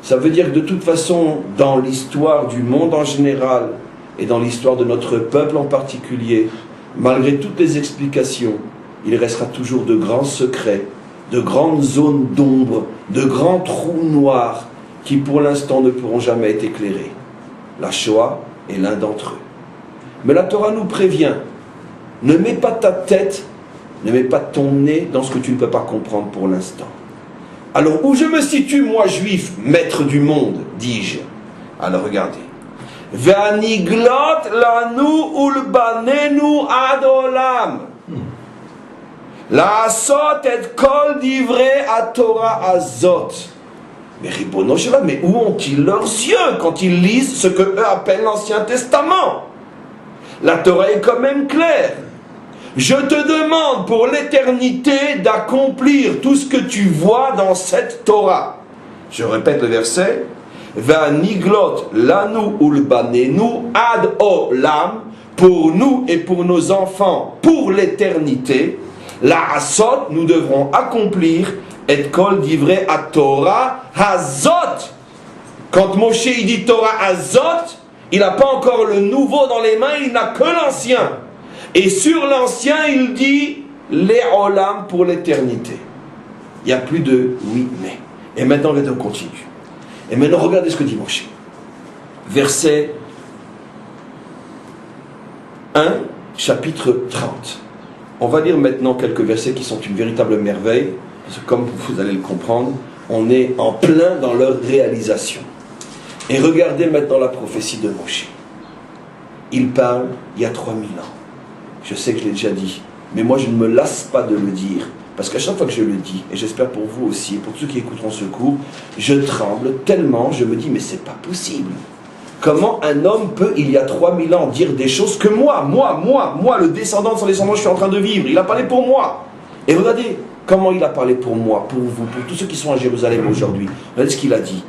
Ça veut dire que de toute façon, dans l'histoire du monde en général et dans l'histoire de notre peuple en particulier, malgré toutes les explications, il restera toujours de grands secrets, de grandes zones d'ombre, de grands trous noirs qui pour l'instant ne pourront jamais être éclairés. La Shoah est l'un d'entre eux. Mais la Torah nous prévient. Ne mets pas ta tête, ne mets pas ton nez dans ce que tu ne peux pas comprendre pour l'instant. Alors, où je me situe, moi, juif, maître du monde, dis-je. Alors, regardez. Ve'aniglot lanu ulbanenu adolam. La'asot et kol divrei aTorah azot. Mais Ribono Shel Olam, mais où ont-ils leurs yeux quand ils lisent ce que eux appellent l'Ancien Testament? La Torah est quand même claire. Je te demande pour l'éternité d'accomplir tout ce que tu vois dans cette Torah. Je répète le verset. Va'niglot lanu ulbanenu ad olam, pour nous et pour nos enfants, pour l'éternité. La asot, nous devrons accomplir et kol divrei à Torah hazot. Quand Moshe il dit Torah hazot, il n'a pas encore le nouveau dans les mains, il n'a que l'ancien. Et sur l'ancien, il dit les olam pour l'éternité. Il n'y a plus de oui, mais. Et maintenant, on continue. Et maintenant, regardez ce que dit Moshe. Verset 1, chapitre 30. On va lire maintenant quelques versets qui sont une véritable merveille, parce que comme vous allez le comprendre, on est en plein dans leur réalisation. Et regardez maintenant la prophétie de Moshe. Il parle il y a 3000 ans. Je sais que je l'ai déjà dit, mais moi je ne me lasse pas de le dire, parce qu'à chaque fois que je le dis, et j'espère pour vous aussi, et pour ceux qui écouteront ce cours, je tremble tellement, je me dis, mais c'est pas possible. Comment un homme peut, il y a 3000 ans, dire des choses que moi, le descendant de son descendant, je suis en train de vivre. Il a parlé pour moi. Et regardez comment il a parlé pour moi, pour vous, pour tous ceux qui sont à Jérusalem aujourd'hui. Regardez ce qu'il a dit.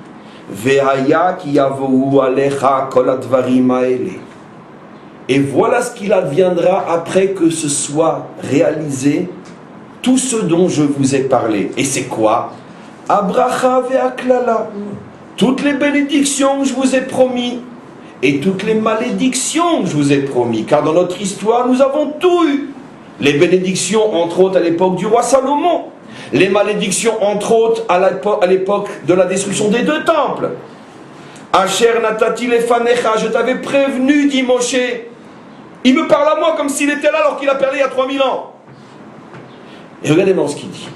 Ve'aya ki yavou alecha kol advarim haele. Et voilà ce qu'il adviendra après que ce soit réalisé, tout ce dont je vous ai parlé. Et c'est quoi? Abracha ve'aklala. Toutes les bénédictions que je vous ai promis et toutes les malédictions que je vous ai promis. Car dans notre histoire, nous avons tout eu. Les bénédictions, entre autres, à l'époque du roi Salomon. Les malédictions, entre autres, à l'époque de la destruction des 2 temples. Asher natati lefanecha, je t'avais prévenu, dit Moshe. Il me parle à moi comme s'il était là alors qu'il a parlé il y a 3000 ans. Et regardez maintenant ce qu'il dit.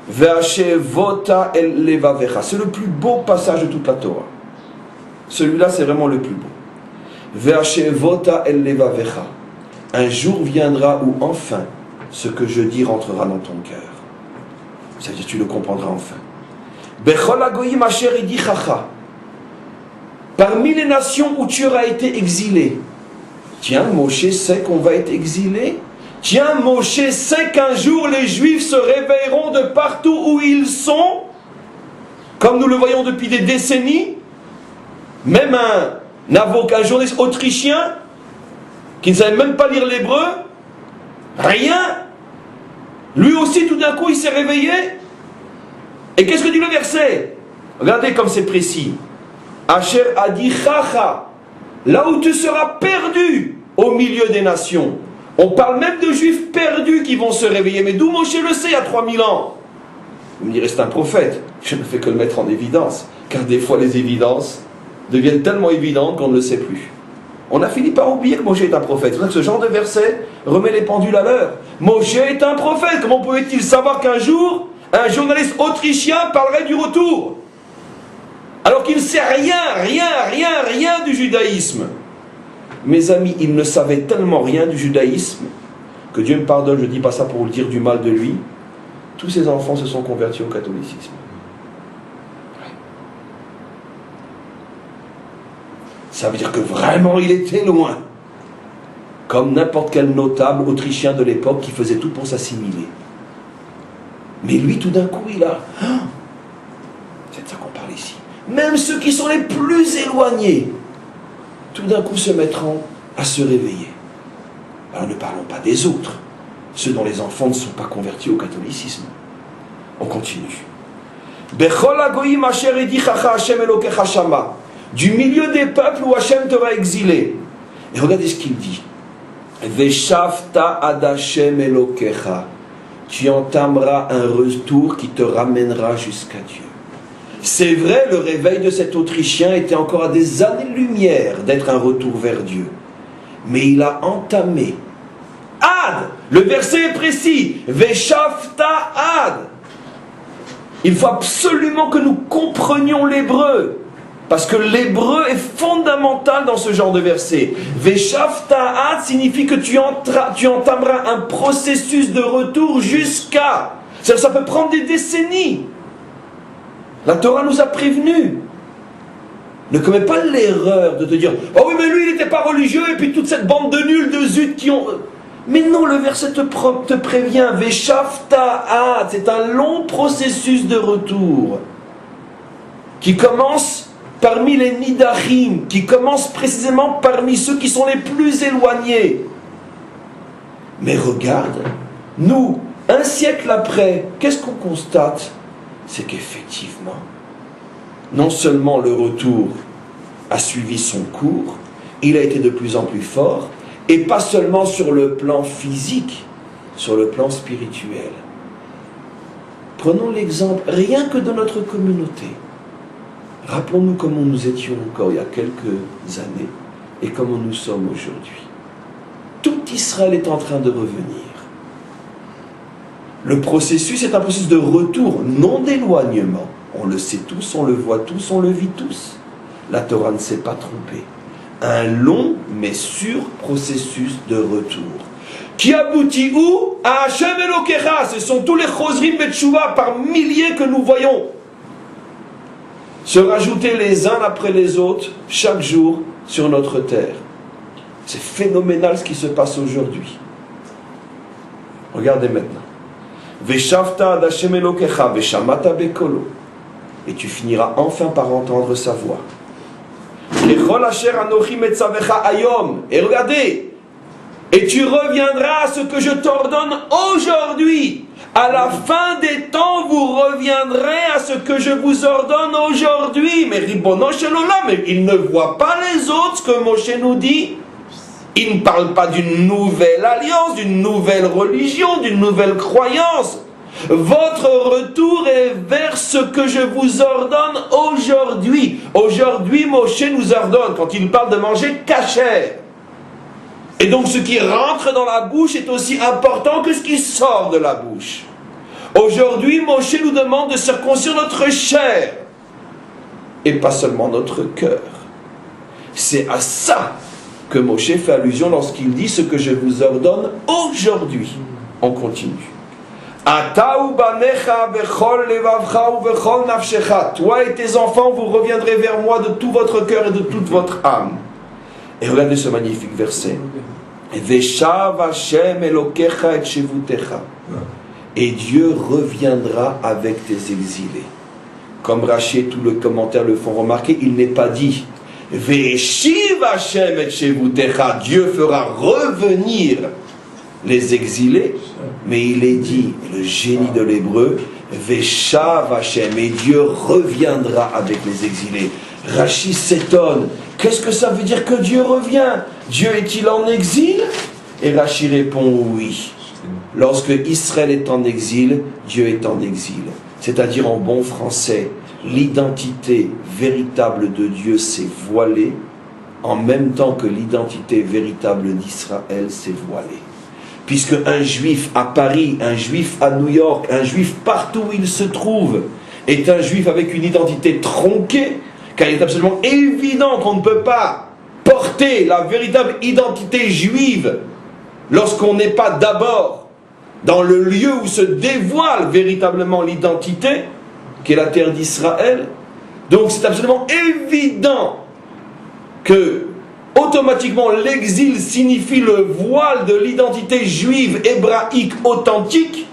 Ve'ashevota el levavecha. C'est le plus beau passage de toute la Torah. Celui-là, c'est vraiment le plus beau. Ve'ashevota el levavecha. Un jour viendra où enfin ce que je dis rentrera dans ton cœur. C'est-à-dire tu le comprendras enfin. Bechol hagoyim asher idichacha. Parmi les nations où tu auras été exilé. Tiens, Moshe sait qu'on va être exilé. Tiens, Moshe sait qu'un jour les Juifs se réveilleront de partout où ils sont, comme nous le voyons depuis des décennies. Même un journaliste autrichien qui ne savait même pas lire l'hébreu, rien. Lui aussi, tout d'un coup, il s'est réveillé. Et qu'est-ce que dit le verset? Regardez comme c'est précis. Asher adi chacha, là où tu seras perdu au milieu des nations. On parle même de juifs perdus qui vont se réveiller. Mais d'où Moshe le sait il y a 3000 ans? Vous me direz, c'est un prophète. Je ne fais que le mettre en évidence. Car des fois, les évidences deviennent tellement évidentes qu'on ne le sait plus. On a fini par oublier que Moshe est un prophète. C'est pour ça que ce genre de verset remet les pendules à l'heure. Moshe est un prophète. Comment pouvait-il savoir qu'un jour, un journaliste autrichien parlerait du retour? Alors qu'il ne sait rien du judaïsme. Mes amis, il ne savait tellement rien du judaïsme que Dieu me pardonne, je ne dis pas ça pour dire du mal de lui. Tous ses enfants se sont convertis au catholicisme. Ça veut dire que vraiment il était loin. Comme n'importe quel notable autrichien de l'époque qui faisait tout pour s'assimiler. Mais lui, tout d'un coup, il a... C'est de ça qu'on parle ici. Même ceux qui sont les plus éloignés, tout d'un coup se mettront à se réveiller. Alors ne parlons pas des autres, ceux dont les enfants ne sont pas convertis au catholicisme. On continue. Du milieu des peuples où Hachem t'aura exilé. Et regardez ce qu'il dit. Veshavta ad Hashem Elokecha. Tu entameras un retour qui te ramènera jusqu'à Dieu. C'est vrai, le réveil de cet Autrichien était encore à des années-lumière d'être un retour vers Dieu. Mais il a entamé. Ad, le verset est précis. Veshavta ad. Il faut absolument que nous comprenions l'hébreu. Parce que l'hébreu est fondamental dans ce genre de verset. Veshavta ad signifie que tu entameras un processus de retour jusqu'à. Ça peut prendre des décennies. La Torah nous a prévenus. Ne commets pas l'erreur de te dire « Oh oui, mais lui, il n'était pas religieux, et puis toute cette bande de nuls, de zut qui ont... » Mais non, le verset te prévient. Veshavta ad, c'est un long processus de retour qui commence parmi les nidachim, qui commence précisément parmi ceux qui sont les plus éloignés. Mais regarde, nous, un siècle après, qu'est-ce qu'on constate? C'est qu'effectivement, non seulement le retour a suivi son cours, il a été de plus en plus fort, et pas seulement sur le plan physique, sur le plan spirituel. Prenons l'exemple rien que de notre communauté. Rappelons-nous comment nous étions encore il y a quelques années et comment nous sommes aujourd'hui. Tout Israël est en train de revenir. Le processus est un processus de retour, non d'éloignement. On le sait tous, on le voit tous, on le vit tous. La Torah ne s'est pas trompée. Un long mais sûr processus de retour. Qui aboutit où? À Hashem Elokecha. Ce sont tous les Chosrim Betchouva par milliers que nous voyons se rajouter les uns après les autres chaque jour sur notre terre. C'est phénoménal ce qui se passe aujourd'hui. Regardez maintenant. Veshavta ad Hashem Elokecha veshamata bekolo. Et tu finiras enfin par entendre sa voix. Kechol asher anochi metzavecha ayom. Et regardez, et tu reviendras à ce que je t'ordonne aujourd'hui. À la fin des temps, vous reviendrez à ce que je vous ordonne aujourd'hui. Mais Ribono shel olam, mais il ne voit pas les autres, ce que Moshe nous dit. Il ne parle pas d'une nouvelle alliance, d'une nouvelle religion, d'une nouvelle croyance. Votre retour est vers ce que je vous ordonne aujourd'hui. Aujourd'hui, Moshe nous ordonne, quand il parle de manger kasher. Et donc ce qui rentre dans la bouche est aussi important que ce qui sort de la bouche. Aujourd'hui, Moshe nous demande de circoncire notre chair et pas seulement notre cœur. C'est à ça que Moshe fait allusion lorsqu'il dit ce que je vous ordonne aujourd'hui. On continue. Toi et tes enfants, vous reviendrez vers moi de tout votre cœur et de toute votre âme. Et regardez ce magnifique verset. Veshav Hashem Elokecha et Shevutecha. Et Dieu reviendra avec tes exilés. Comme Rachi et tout le commentaire le font remarquer, il n'est pas dit Veshiv Hashem et Shevutecha. Dieu fera revenir les exilés, mais il est dit, le génie de l'hébreu, Veshav Hashem, et Dieu reviendra avec les exilés. Rachi s'étonne, qu'est-ce que ça veut dire que Dieu revient? Dieu est-il en exil? Et Rachi répond oui. Lorsque Israël est en exil, Dieu est en exil. C'est-à-dire en bon français, l'identité véritable de Dieu s'est voilée, en même temps que l'identité véritable d'Israël s'est voilée. Puisque un juif à Paris, un juif à New York, un juif partout où il se trouve, est un juif avec une identité tronquée, car il est absolument évident qu'on ne peut pas porter la véritable identité juive lorsqu'on n'est pas d'abord dans le lieu où se dévoile véritablement l'identité, qui est la terre d'Israël. Donc c'est absolument évident que automatiquement l'exil signifie le voile de l'identité juive hébraïque authentique.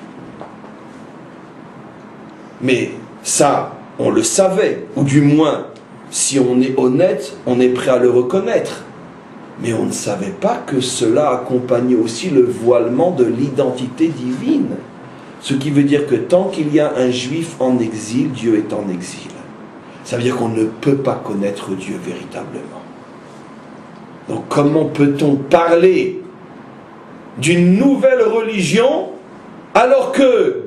Mais ça, on le savait, ou du moins, si on est honnête, on est prêt à le reconnaître. Mais on ne savait pas que cela accompagnait aussi le voilement de l'identité divine. Ce qui veut dire que tant qu'il y a un juif en exil, Dieu est en exil. Ça veut dire qu'on ne peut pas connaître Dieu véritablement. Donc comment peut-on parler d'une nouvelle religion alors que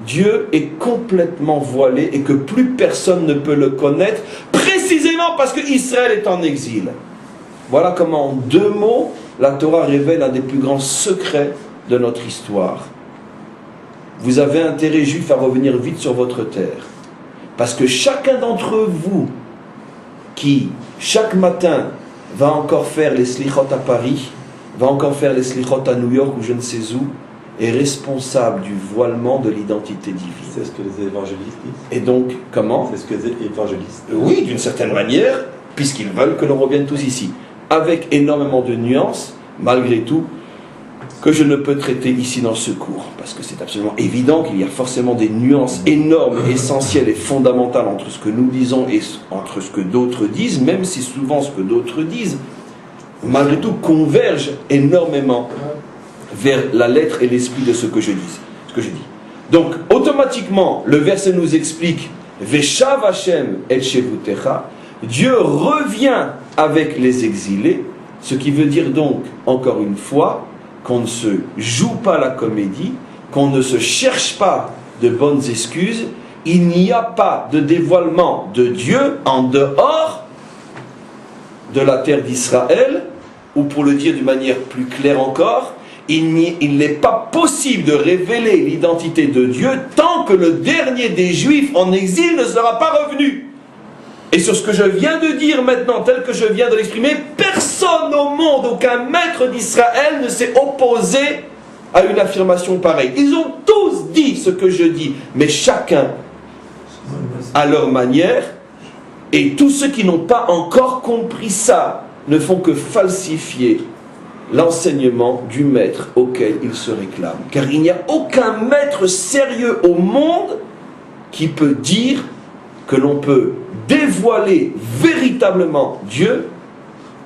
Dieu est complètement voilé et que plus personne ne peut le connaître, précisément parce que Israël est en exil? Voilà comment, en 2 mots, la Torah révèle un des plus grands secrets de notre histoire. Vous avez intérêt, juif, à revenir vite sur votre terre. Parce que chacun d'entre vous, qui, chaque matin, va encore faire les slichot à Paris, va encore faire les slichot à New York ou je ne sais où, est responsable du voilement de l'identité divine. C'est ce que les évangélistes disent. Et donc, comment? C'est ce que les évangélistes disent. Oui, d'une certaine manière, puisqu'ils veulent que l'on revienne tous ici. Avec énormément de nuances, malgré tout, que je ne peux traiter ici dans ce cours. Parce que c'est absolument évident qu'il y a forcément des nuances énormes, essentielles et fondamentales entre ce que nous disons et entre ce que d'autres disent, même si souvent ce que d'autres disent, malgré tout, converge énormément vers la lettre et l'esprit de ce que je dis. Donc, automatiquement, le verset nous explique Veshav Hashem et Shevutecha, Dieu revient avec les exilés, ce qui veut dire donc, encore une fois, qu'on ne se joue pas la comédie, qu'on ne se cherche pas de bonnes excuses, il n'y a pas de dévoilement de Dieu en dehors de la terre d'Israël, ou pour le dire d'une manière plus claire encore, il n'est pas possible de révéler l'identité de Dieu tant que le dernier des Juifs en exil ne sera pas revenu. Et sur ce que je viens de dire maintenant, tel que je viens de l'exprimer, personne au monde, aucun maître d'Israël ne s'est opposé à une affirmation pareille. Ils ont tous dit ce que je dis, mais chacun à leur manière, et tous ceux qui n'ont pas encore compris ça ne font que falsifier l'enseignement du maître auquel ils se réclament. Car il n'y a aucun maître sérieux au monde qui peut dire que l'on peut dévoiler véritablement Dieu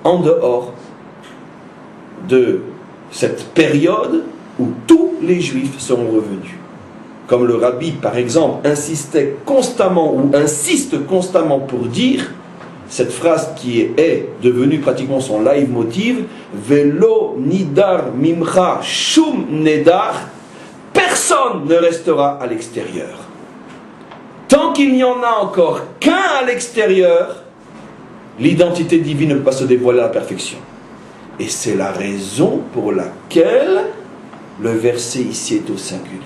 en dehors de cette période où tous les Juifs seront revenus. Comme le rabbi, par exemple, insiste constamment pour dire cette phrase qui est devenue pratiquement son leitmotiv, Velo nidar mimcha shum nedar, personne ne restera à l'extérieur. Tant qu'il n'y en a encore qu'un à l'extérieur, l'identité divine ne peut pas se dévoiler à la perfection. Et c'est la raison pour laquelle le verset ici est au singulier.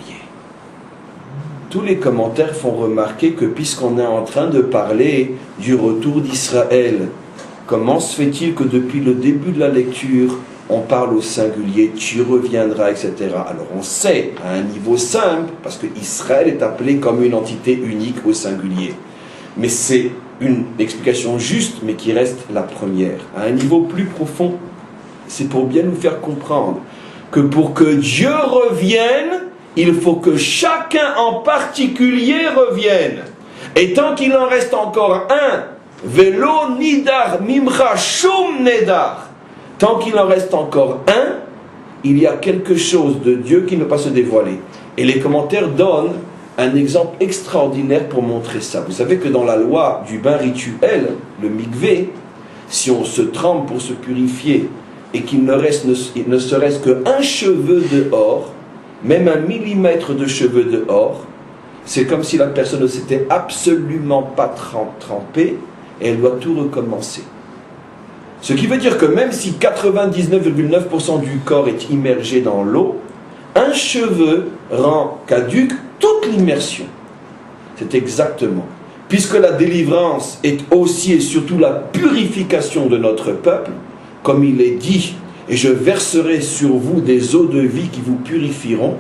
Tous les commentaires font remarquer que puisqu'on est en train de parler du retour d'Israël, comment se fait-il que depuis le début de la lecture, on parle au singulier, tu reviendras, etc. Alors on sait, à un niveau simple, parce que Israël est appelé comme une entité unique au singulier. Mais c'est une explication juste, mais qui reste la première. À un niveau plus profond, c'est pour bien nous faire comprendre que pour que Dieu revienne, il faut que chacun en particulier revienne. Et tant qu'il en reste encore un, Velo nidar mimcha shum nedar, tant qu'il en reste encore un, il y a quelque chose de Dieu qui ne peut pas se dévoiler. Et les commentaires donnent un exemple extraordinaire pour montrer ça. Vous savez que dans la loi du bain rituel, le mikvé, si on se trempe pour se purifier et qu'il ne reste ne serait-ce qu'un cheveu dehors, même 1 millimètre de cheveux dehors, c'est comme si la personne ne s'était absolument pas trempée et elle doit tout recommencer. Ce qui veut dire que même si 99,9% du corps est immergé dans l'eau, un cheveu rend caduque toute l'immersion. C'est exactement. Puisque la délivrance est aussi et surtout la purification de notre peuple, comme il est dit, et je verserai sur vous des eaux de vie qui vous purifieront,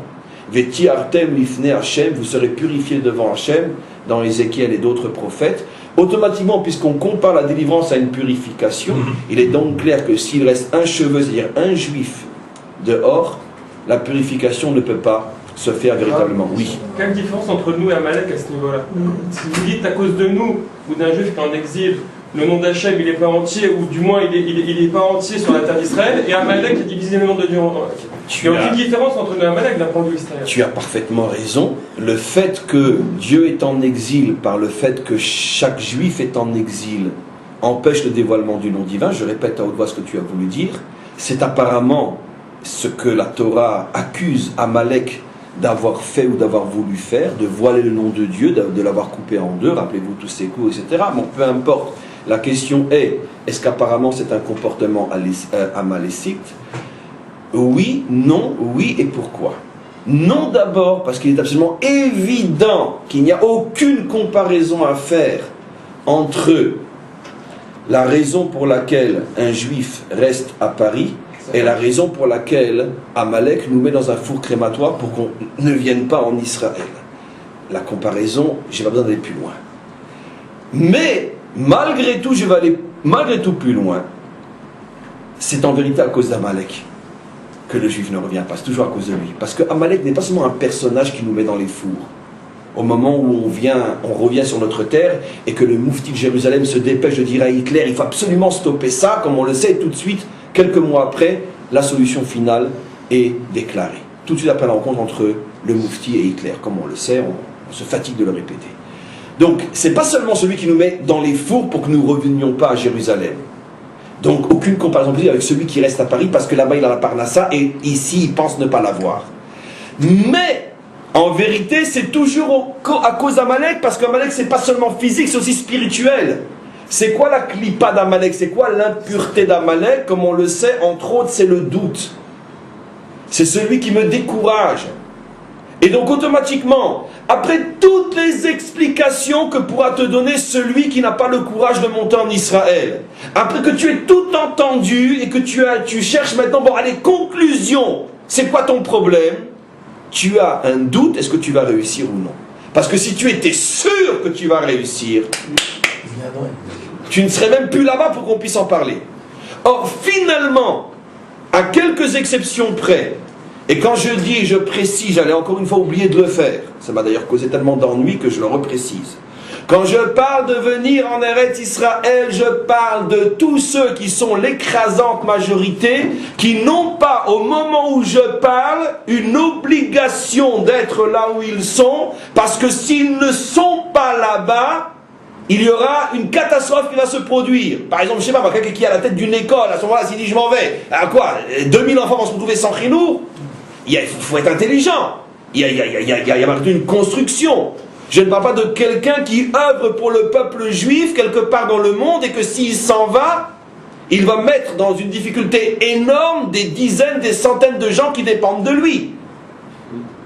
Veti artem lifne Hachem, vous serez purifiés devant Hachem, dans Ézéchiel et d'autres prophètes. Automatiquement, puisqu'on compare la délivrance à une purification, il est donc clair que s'il reste un cheveu, c'est-à-dire un juif dehors, la purification ne peut pas se faire véritablement. Oui. Quelle différence entre nous et Amalek à ce niveau-là? Si vous dites à cause de nous ou d'un juif qui est en exil, le nom d'Hachem il n'est pas entier, ou du moins il est pas entier sur la terre d'Israël, et Amalek a divisé le nom de Dieu en il n'y a aucune différence entre nous et Amalek d'un point de vue israélien. Tu as parfaitement raison. Le fait que Dieu est en exil, par le fait que chaque juif est en exil, empêche le dévoilement du nom divin. Je répète à haute voix ce que tu as voulu dire. C'est apparemment ce que la Torah accuse Amalek d'avoir fait ou d'avoir voulu faire, de voiler le nom de Dieu, de l'avoir coupé en deux, rappelez-vous tous ces coups, etc. Bon, peu importe. La question est-ce qu'apparemment c'est un comportement amalécite? Oui, non, oui et pourquoi? Non d'abord parce qu'il est absolument évident qu'il n'y a aucune comparaison à faire entre la raison pour laquelle un juif reste à Paris et la raison pour laquelle Amalek nous met dans un four crématoire pour qu'on ne vienne pas en Israël. La comparaison, j'ai pas besoin d'aller plus loin. Mais malgré tout, je vais aller malgré tout plus loin. C'est en vérité à cause d'Amalek que le juif ne revient pas, c'est toujours à cause de lui. Parce que Amalek n'est pas seulement un personnage qui nous met dans les fours. Au moment où on revient sur notre terre et que le moufti de Jérusalem se dépêche de dire à Hitler, il faut absolument stopper ça, comme on le sait, tout de suite, quelques mois après, la solution finale est déclarée. Tout de suite après la rencontre entre le moufti et Hitler, comme on le sait, on se fatigue de le répéter. Donc, c'est pas seulement celui qui nous met dans les fours pour que nous ne revenions pas à Jérusalem. Donc aucune comparaison possible avec celui qui reste à Paris parce que là-bas il a la Parnassa et ici il pense ne pas l'avoir. Mais en vérité c'est toujours à cause d'Amalek, parce qu'Amalek c'est pas seulement physique, c'est aussi spirituel. C'est quoi la clipa d'Amalek? C'est quoi l'impureté d'Amalek? Comme on le sait, entre autres c'est le doute. C'est celui qui me décourage. Et donc automatiquement, après toutes les explications que pourra te donner celui qui n'a pas le courage de monter en Israël, après que tu aies tout entendu et que tu cherches maintenant, bon allez, conclusion, c'est quoi ton problème? Tu as un doute, est-ce que tu vas réussir ou non? Parce que si tu étais sûr que tu vas réussir, tu ne serais même plus là-bas pour qu'on puisse en parler. Or finalement, à quelques exceptions près, et quand je dis, je précise, j'allais encore une fois oublier de le faire. Ça m'a d'ailleurs causé tellement d'ennui que je le reprécise. Quand je parle de venir en Eretz Israël, je parle de tous ceux qui sont l'écrasante majorité, qui n'ont pas, au moment où je parle, une obligation d'être là où ils sont, parce que s'ils ne sont pas là-bas, il y aura une catastrophe qui va se produire. Par exemple, je sais pas, quelqu'un qui est à la tête d'une école, à ce moment-là, s'il dit je m'en vais, à quoi 2000 enfants vont se retrouver sans chinour. Il faut être intelligent. Il y a malgré une construction. Je ne parle pas de quelqu'un qui œuvre pour le peuple juif quelque part dans le monde et que s'il s'en va, il va mettre dans une difficulté énorme des dizaines, des centaines de gens qui dépendent de lui.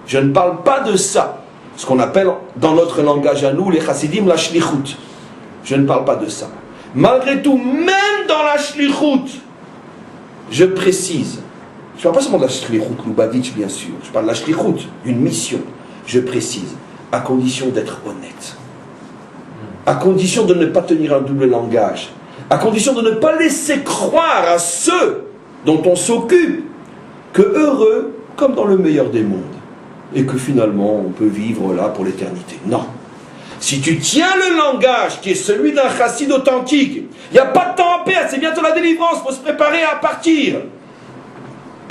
Je ne parle pas de ça. Ce qu'on appelle dans notre langage à nous, les chassidim, la shlichut. Je ne parle pas de ça. Malgré tout, même dans la shlichut, je précise, je ne parle pas seulement de la shlichut Lubavitch, bien sûr, je parle de la shlichut, d'une mission, je précise, à condition d'être honnête, à condition de ne pas tenir un double langage, à condition de ne pas laisser croire à ceux dont on s'occupe que heureux comme dans le meilleur des mondes, et que finalement on peut vivre là pour l'éternité. Non. Si tu tiens le langage qui est celui d'un chassid authentique, il n'y a pas de temps à perdre, c'est bientôt la délivrance, il faut se préparer à partir.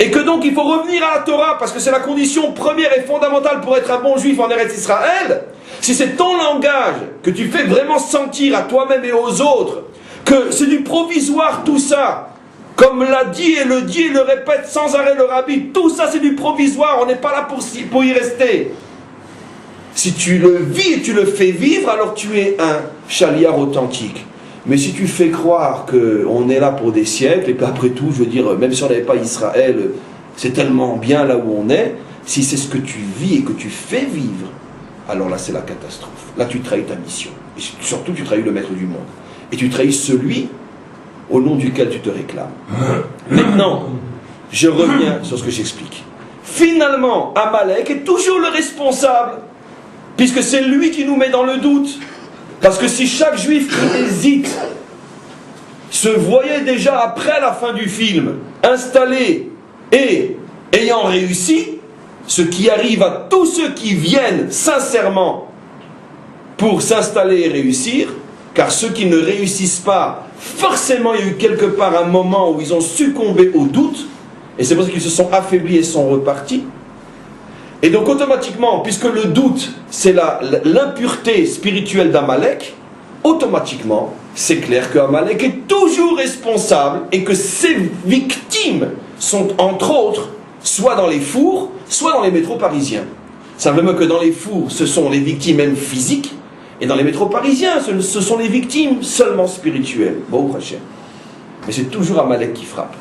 Et que donc il faut revenir à la Torah, parce que c'est la condition première et fondamentale pour être un bon juif en Eretz Israël. Si c'est ton langage que tu fais vraiment sentir à toi-même et aux autres, que c'est du provisoire tout ça, comme l'a dit et le répète sans arrêt le rabbi, tout ça c'est du provisoire, on n'est pas là pour y rester. Si tu le vis et tu le fais vivre, alors tu es un chaliar authentique. Mais si tu fais croire qu'on est là pour des siècles, et puis après tout, je veux dire, même si on n'avait pas Israël, c'est tellement bien là où on est, si c'est ce que tu vis et que tu fais vivre, alors là c'est la catastrophe. Là tu trahis ta mission. Et surtout tu trahis le maître du monde. Et tu trahis celui au nom duquel tu te réclames. Maintenant, je reviens sur ce que j'explique. Finalement, Amalek est toujours le responsable, puisque c'est lui qui nous met dans le doute. Parce que si chaque juif qui hésite se voyait déjà après la fin du film installé et ayant réussi, ce qui arrive à tous ceux qui viennent sincèrement pour s'installer et réussir, car ceux qui ne réussissent pas, forcément il y a eu quelque part un moment où ils ont succombé au doute, et c'est pour ça qu'ils se sont affaiblis et sont repartis. Et donc automatiquement, puisque le doute c'est l'impureté spirituelle d'Amalek, automatiquement c'est clair que Amalek est toujours responsable et que ses victimes sont entre autres soit dans les fours, soit dans les métros parisiens. Simplement que dans les fours ce sont les victimes même physiques, et dans les métros parisiens ce sont les victimes seulement spirituelles. Bon, mais c'est toujours Amalek qui frappe.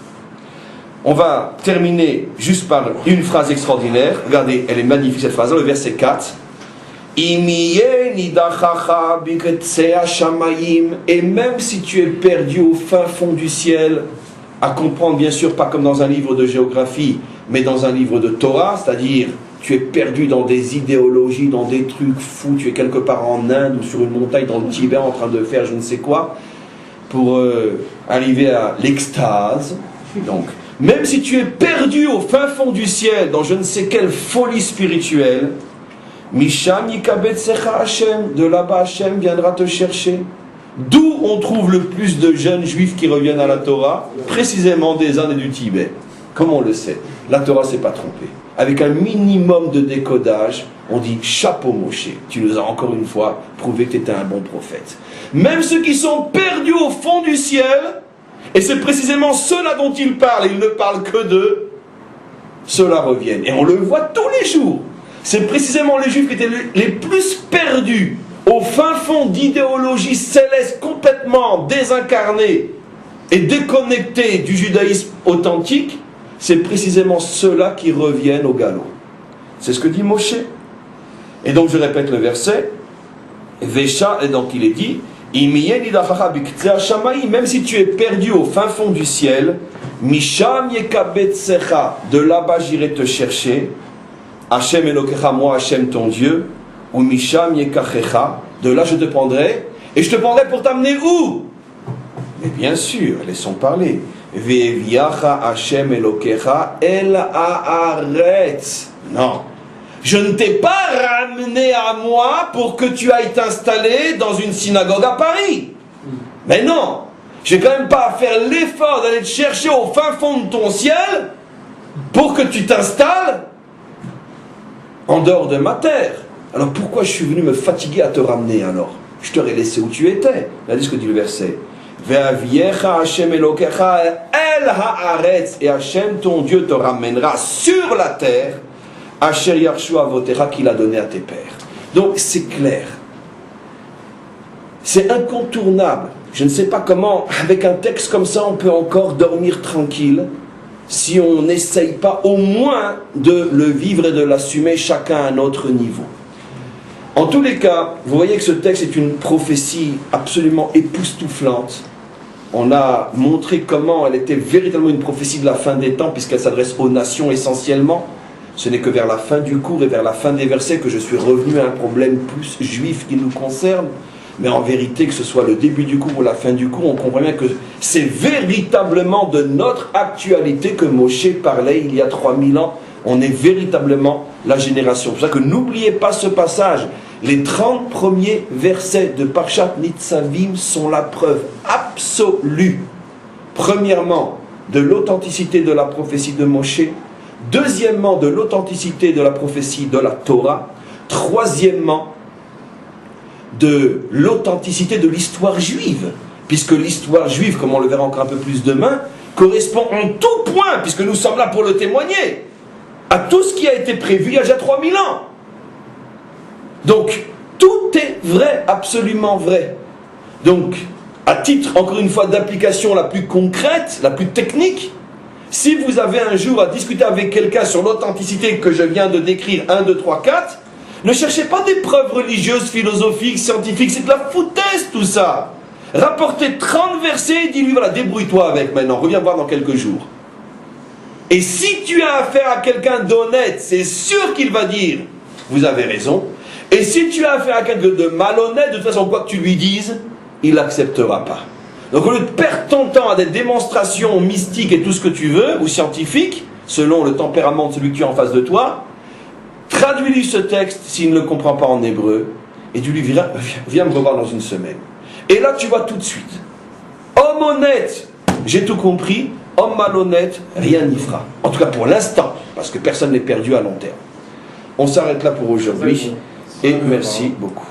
On va terminer juste par une phrase extraordinaire. Regardez, elle est magnifique cette phrase, le verset 4. Et même si tu es perdu au fin fond du ciel, à comprendre bien sûr pas comme dans un livre de géographie, mais dans un livre de Torah, c'est-à-dire tu es perdu dans des idéologies, dans des trucs fous, tu es quelque part en Inde ou sur une montagne dans le Tibet en train de faire je ne sais quoi, pour arriver à l'extase. Donc, même si tu es perdu au fin fond du ciel, dans je ne sais quelle folie spirituelle, Misham yikabetsecha Hashem, de là-bas Hashem viendra te chercher. D'où on trouve le plus de jeunes juifs qui reviennent à la Torah, précisément des Indes et du Tibet. Comme on le sait, la Torah s'est pas trompée. Avec un minimum de décodage, on dit chapeau Moshe, tu nous as encore une fois prouvé que tu étais un bon prophète. Même ceux qui sont perdus au fond du ciel, et c'est précisément ceux-là dont il parle, et il ne parle que d'eux, ceux-là reviennent. Et on le voit tous les jours. C'est précisément les juifs qui étaient les plus perdus, au fin fond d'idéologie céleste complètement désincarnée et déconnectée du judaïsme authentique, c'est précisément ceux-là qui reviennent au galop. C'est ce que dit Moshe. Et donc je répète le verset, Vesha, et donc il est dit, même si tu es perdu au fin fond du ciel, Misham yekabetsecha, de là-bas j'irai te chercher, Hashem Elokecha, moi Hashem ton Dieu, ou Misham yekachecha, de là je te prendrai, et je te prendrai pour t'amener où? Mais bien sûr, laissons parler. Ve'eviacha Hashem Elokecha el haaretz. Non. Je ne t'ai pas ramené à moi pour que tu ailles t'installer dans une synagogue à Paris. Mais non, je n'ai quand même pas à faire l'effort d'aller te chercher au fin fond de ton ciel pour que tu t'installes en dehors de ma terre. Alors pourquoi je suis venu me fatiguer à te ramener alors? Je t'aurais laissé où tu étais. Regardez ce que dit le verset. Ve'aviecha Hashem Elokecha el haaretz, et Hashem ton Dieu te ramènera sur la terre Asher Yarshu Avotecha, qu'il a donné à tes pères. Donc c'est clair. C'est incontournable. Je ne sais pas comment, avec un texte comme ça, on peut encore dormir tranquille si on n'essaye pas au moins de le vivre et de l'assumer chacun à notre niveau. En tous les cas, vous voyez que ce texte est une prophétie absolument époustouflante On a montré comment elle était véritablement une prophétie de la fin des temps, puisqu'elle s'adresse aux nations essentiellement. Ce n'est que vers la fin du cours et vers la fin des versets que je suis revenu à un problème plus juif qui nous concerne. Mais en vérité, que ce soit le début du cours ou la fin du cours, on comprend bien que c'est véritablement de notre actualité que Moshe parlait il y a 3000 ans. On est véritablement la génération. C'est pour ça que n'oubliez pas ce passage. Les 30 premiers versets de Parshat Nitzavim sont la preuve absolue. Premièrement, de l'authenticité de la prophétie de Moshe. Deuxièmement, de l'authenticité de la prophétie de la Torah. Troisièmement, de l'authenticité de l'histoire juive. Puisque l'histoire juive, comme on le verra encore un peu plus demain, correspond en tout point, puisque nous sommes là pour le témoigner, à tout ce qui a été prévu il y a déjà 3000 ans. Donc, tout est vrai, absolument vrai. Donc, à titre, encore une fois, d'application la plus concrète, la plus technique, si vous avez un jour à discuter avec quelqu'un sur l'authenticité que je viens de décrire, 1, 2, 3, 4, ne cherchez pas des preuves religieuses, philosophiques, scientifiques, c'est de la foutaise tout ça. Rapportez 30 versets et dis-lui, voilà, débrouille-toi avec maintenant, reviens voir dans quelques jours. Et si tu as affaire à quelqu'un d'honnête, c'est sûr qu'il va dire, vous avez raison. Et si tu as affaire à quelqu'un de malhonnête, de toute façon, quoi que tu lui dises, il n'acceptera pas. Donc au lieu de perdre ton temps à des démonstrations mystiques et tout ce que tu veux, ou scientifiques, selon le tempérament de celui que tu as en face de toi, traduis-lui ce texte s'il ne le comprend pas en hébreu, et dis-lui, viens me revoir dans une semaine. Et là tu vois tout de suite, homme honnête, j'ai tout compris, homme malhonnête, rien n'y fera. En tout cas pour l'instant, parce que personne n'est perdu à long terme. On s'arrête là pour aujourd'hui, et merci beaucoup.